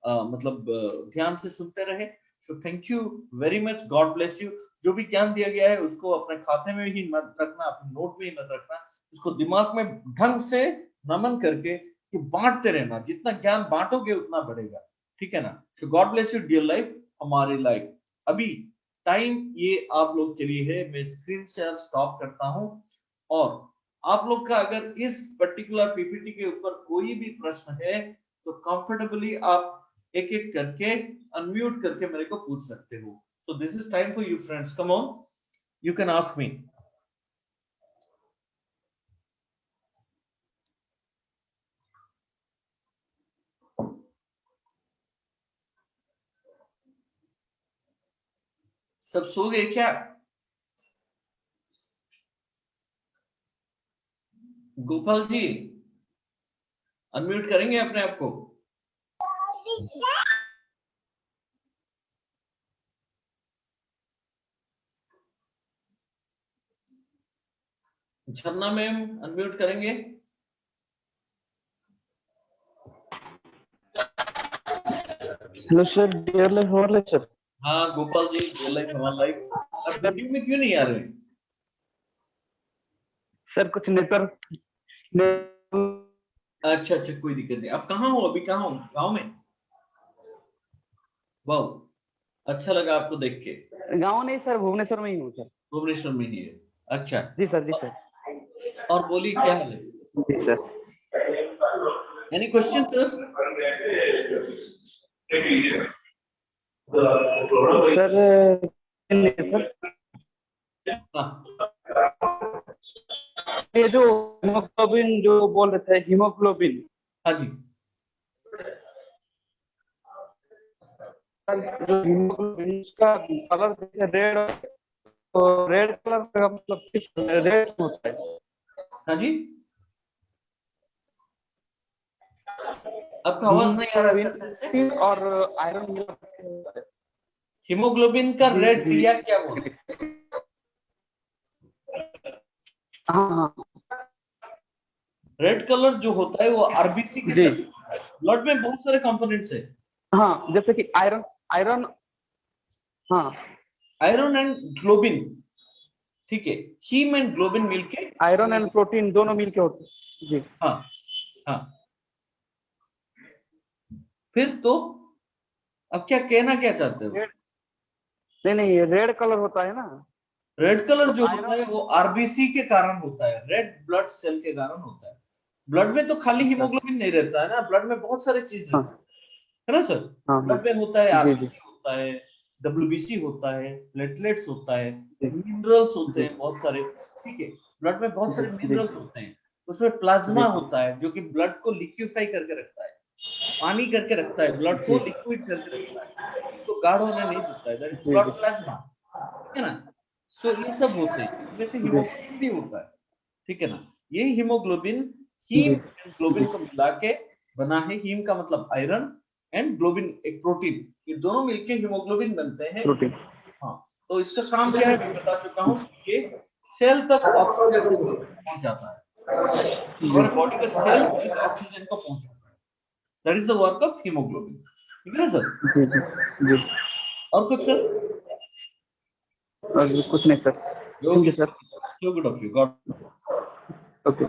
मतलब ध्यान से सुनते रहे। So thank you very much, God bless you. जो भी ज्ञान दिया गया है उसको अपने खाते में ही मत रखना, अपने नोट में ही मत रखना, उसको दिमाग में ढंग से नमन करके कि बांटते रहना। जितना ज्ञान बांटोगे उतना बढ़ेगा, ठीक है ना। So God bless you dear life, हमारी लाइफ। अभी टाइम ये आप लोग के लिए है, मैं स्क्रीन शेयर स्टॉप करता हूं। और आप लोग का अगर इस पर्टिकुलर पीपीटी के ऊपर कोई भी प्रश्न है तो कंफर्टेबली आप एक एक करके अनम्यूट करके मेरे को पूछ सकते हो। So this is time for you friends, come on, you can ask me. सब सो गए क्या? गोपाल जी अनम्यूट करेंगे अपने आप को? झरना मैम अनम्यूट करेंगे? हेलो सर, डियर लाइफ हमारे लाइफ सर। हाँ गोपाल जी, डियर लाइफ हमारा लाइफ। आप वीडियो में क्यों नहीं आ रहे? सर कुछ नेटवर्क। अच्छा अच्छा, कोई दिक्कत नहीं। आप कहाँ हो अभी? कहाँ हो? गाँव में? वाह, अच्छा लगा आपको देख के। गाँव नहीं सर, भुवनेश्वर में ही हूँ सर। भुवनेश्वर में ही है? अच्छा जी सर, जी सर। और बोलिए क्या हाल है? जी sir. Any question sir? Sir sir, हाँ ये जो हीमोग्लोबिन जो बोल रहे थे, हीमोग्लोबिन, हाँ जी, जो हीमोग्लोबिन का कलर जैसे रेड, तो रेड कलर का मतलब किस रेड होता है? हाँ जी, आपका आवाज नहीं आ रहा है सर, ढंग से। हीमोग्लोबिन और आयरन मिला है। हीमोग्लोबिन का जी रेड जी। क्रिया क्या बोलते हैं? हाँ हाँ रेड कलर जो होता है वो आरबीसी के जी। चलते होता है। ब्लड में बहुत सारे कंपोनेंट्स है। हाँ, जैसे कि आयरन, आयरन। हाँ, आयरन एंड ग्लोबिन, ठीक है, हीम एंड ग्लोबिन मिलके। आयरन एंड प्रोटीन दोनों मिलके होते हैं जी। हाँ हाँ, फिर तो अब क्या कहना क्या चाहते हो? रेड, नहीं नहीं, रेड कलर होता है ना। रेड कलर जो होता है वो आरबीसी के कारण होता है, रेड ब्लड सेल के कारण होता है। ब्लड में तो खाली हीमोग्लोबिन नहीं रहता है ना, ब्लड में बहुत सारे चीज रहते है ना सर। ब्लड में होता है आरबीसी होता है, डब्ल्यूबीसी होता है, प्लेटलेट्स होता है, मिनरल्स होते हैं बहुत सारे, ठीक है। ब्लड में बहुत सारे मिनरल्स होते हैं, उसमें प्लाज्मा होता है जो कि ब्लड को लिक्विफाई करके रखता है, पानी करके रखता है, ब्लड को लिक्विड करके रखता है, तो गाढ़ होने नहीं देता है, दैट इज ब्लड प्लाज्मा, ठीक है ना। सो ये सब होते हैं, इनमें से हीमोग्लोबिन भी होता है, ठीक है ना। ये हीमोग्लोबिन हीम एंड ग्लोबिन को मिला के बना है, हीम का मतलब आयरन एंड ग्लोबिन एक प्रोटीन, ये दोनों मिलके हीमोग्लोबिन बनते हैं। हाँ, तो इसका काम क्या है मैं बता चुका हूँ, ये सेल तक ऑक्सीजन को पहुंच जाता है, हमारे बॉडी का सेल तक ऑक्सीजन को पहुंचाता है, that is the work of haemoglobin, ठीक है ना सर। और कुछ सर? कुछ नहीं sir, thank you sir, so good of you, God. Okay.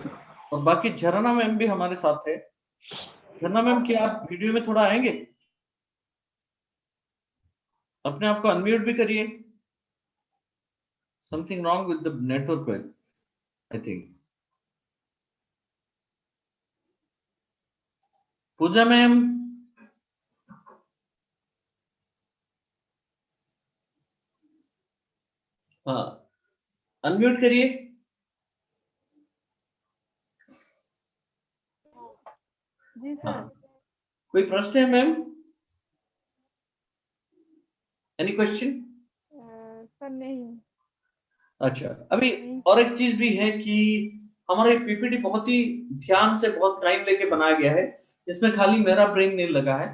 और बाकी झरना मैम भी हमारे साथ है। झरना मैम, क्या आप वीडियो में थोड़ा आएंगे? अपने आप को अनम्यूट भी करिए। Something wrong with the network I think. Puja ma'am, हाँ अनम्यूट करिए। जी सर। हाँ, कोई प्रश्न है मैम? Any question? सर नहीं। अच्छा, अभी और एक चीज भी है कि हमारा एक पीपीटी बहुत ही ध्यान से बहुत टाइम लेके बनाया गया है, इसमें खाली मेरा ब्रेन नहीं लगा है,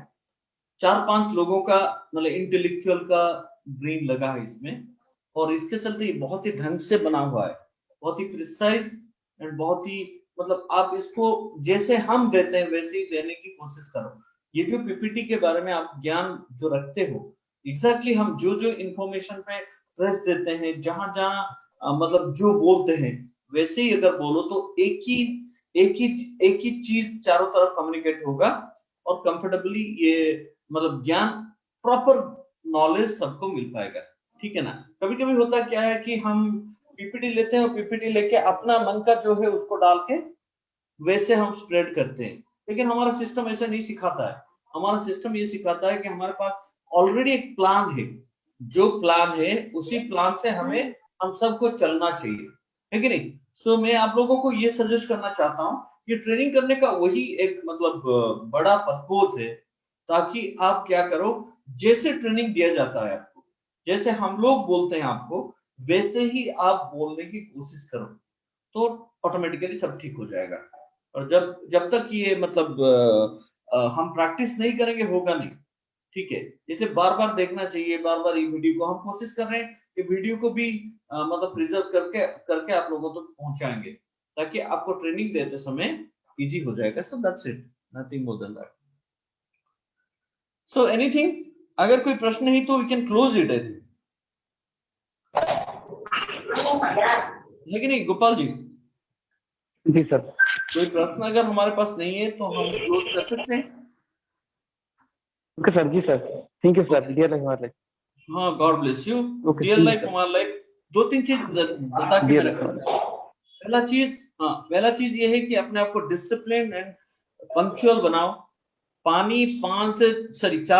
4-5 लोगों का मतलब इंटेलेक्चुअल का ब्रेन लगा है इसमें, और इसके चलते ये बहुत ही ढंग से बना हुआ है, बहुत ही प्रिसाइज एंड बहुत ही मतलब आप इसको जैसे हम देते हैं वैसे ही देने की कोशिश करो। ये जो पीपीटी के बारे में आप ज्ञान जो रखते हो, एग्जैक्टली हम जो जो इंफॉर्मेशन पे प्रेस देते हैं, जहां जहां मतलब जो बोलते हैं वैसे ही अगर बोलो तो एक ही चीज चारों तरफ कम्युनिकेट होगा, और कंफर्टेबली ये मतलब ज्ञान प्रॉपर नॉलेज सबको मिल पाएगा, ठीक है ना। कभी कभी होता क्या है कि हम पीपीटी लेते हैं और पीपीटी लेके अपना मन का जो है उसको डाल के वैसे हम स्प्रेड करते हैं, लेकिन हमारा सिस्टम ऐसा नहीं सिखाता है। हमारा सिस्टम ये सिखाता है कि हमारे पास ऑलरेडी एक प्लान है, जो प्लान है उसी प्लान से हमें हम सबको चलना चाहिए, है कि नहीं। सो मैं आप लोगों को ये सजेस्ट करना चाहता हूँ, ये ट्रेनिंग करने का वही एक मतलब बड़ा पर्पज है, ताकि आप क्या करो, जैसे ट्रेनिंग दिया जाता है आपको, जैसे हम लोग बोलते हैं आपको, वैसे ही आप बोलने की कोशिश करो, तो ऑटोमेटिकली सब ठीक हो जाएगा। और जब जब तक ये मतलब हम प्रैक्टिस नहीं करेंगे होगा नहीं, ठीक है। इसलिए बार बार देखना चाहिए, बार बार ये वीडियो को हम कोशिश कर रहे हैं कि वीडियो को भी मतलब प्रिजर्व करके करके आप लोगों तक पहुंचाएंगे, ताकि आपको ट्रेनिंग देते समय इजी हो जाएगा। So that's it, nothing more than that. So anything, अगर कोई प्रश्न नहीं तो we can close it, I think, है कि नहीं गोपाल जी? जी सर। कोई प्रश्न अगर हमारे पास नहीं है तो हम क्लोज कर सकते हैं। ओके सर, जी sir, thank you sir, dear life हमारे लाइफ। हाँ, God bless you. Okay, dear life हमारा लाइफ। 2-3 चीज बता के मेरे पहला चीज ये है कि अपने आप को डिसिप्लिन एंड पंक्चुअल बनाओ। पानी 4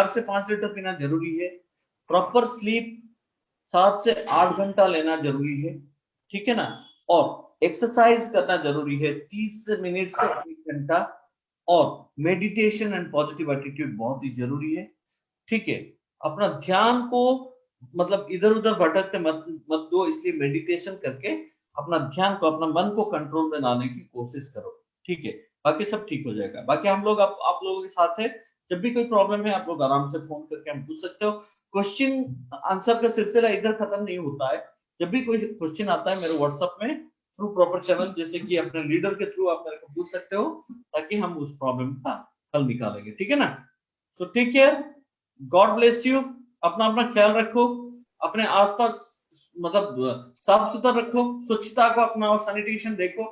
से 5 लीटर पीना जरूरी है। प्रॉपर स्लीप 7 से 8 घंटा लेना जरूरी है, ठीक है ना। और एक्सरसाइज करना जरूरी है 30 मिनट से 1 घंटा, और मेडिटेशन एंड पॉजिटिव एटीट्यूड बहुत ही जरूरी है, ठीक है। अपना ध्यान को मतलब इधर उधर भटकते मत मत दो, इसलिए मेडिटेशन करके अपना ध्यान को, अपना मन को कंट्रोल में लाने की कोशिश करो, ठीक है। बाकी सब ठीक हो जाएगा। बाकी हम लोग आप लोगों के साथ है, जब भी कोई प्रॉब्लम है आप लोग आराम से फोन करके हम पूछ सकते हो। क्वेश्चन आंसर का सिलसिला इधर खत्म नहीं होता है, जब भी कोई क्वेश्चन आता है मेरे व्हाट्सएप में थ्रू प्रॉपर चैनल, जैसे कि अपने लीडर के थ्रू आप मेरे को पूछ सकते हो, ताकि हम उस प्रॉब्लम का हल निकालेंगे, ठीक है ना। So take care, God bless you. अपना अपना ख्याल रखो, अपने आसपास मतलब साफ सुथरा रखो, स्वच्छता को अपनाओ, सैनिटेशन देखो,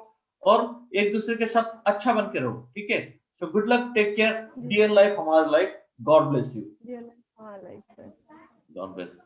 और एक दूसरे के साथ अच्छा बन के रहो, ठीक है। So good luck, take care, dear life हमारी life, God bless you, dear life हमारी लाइफ। God bless.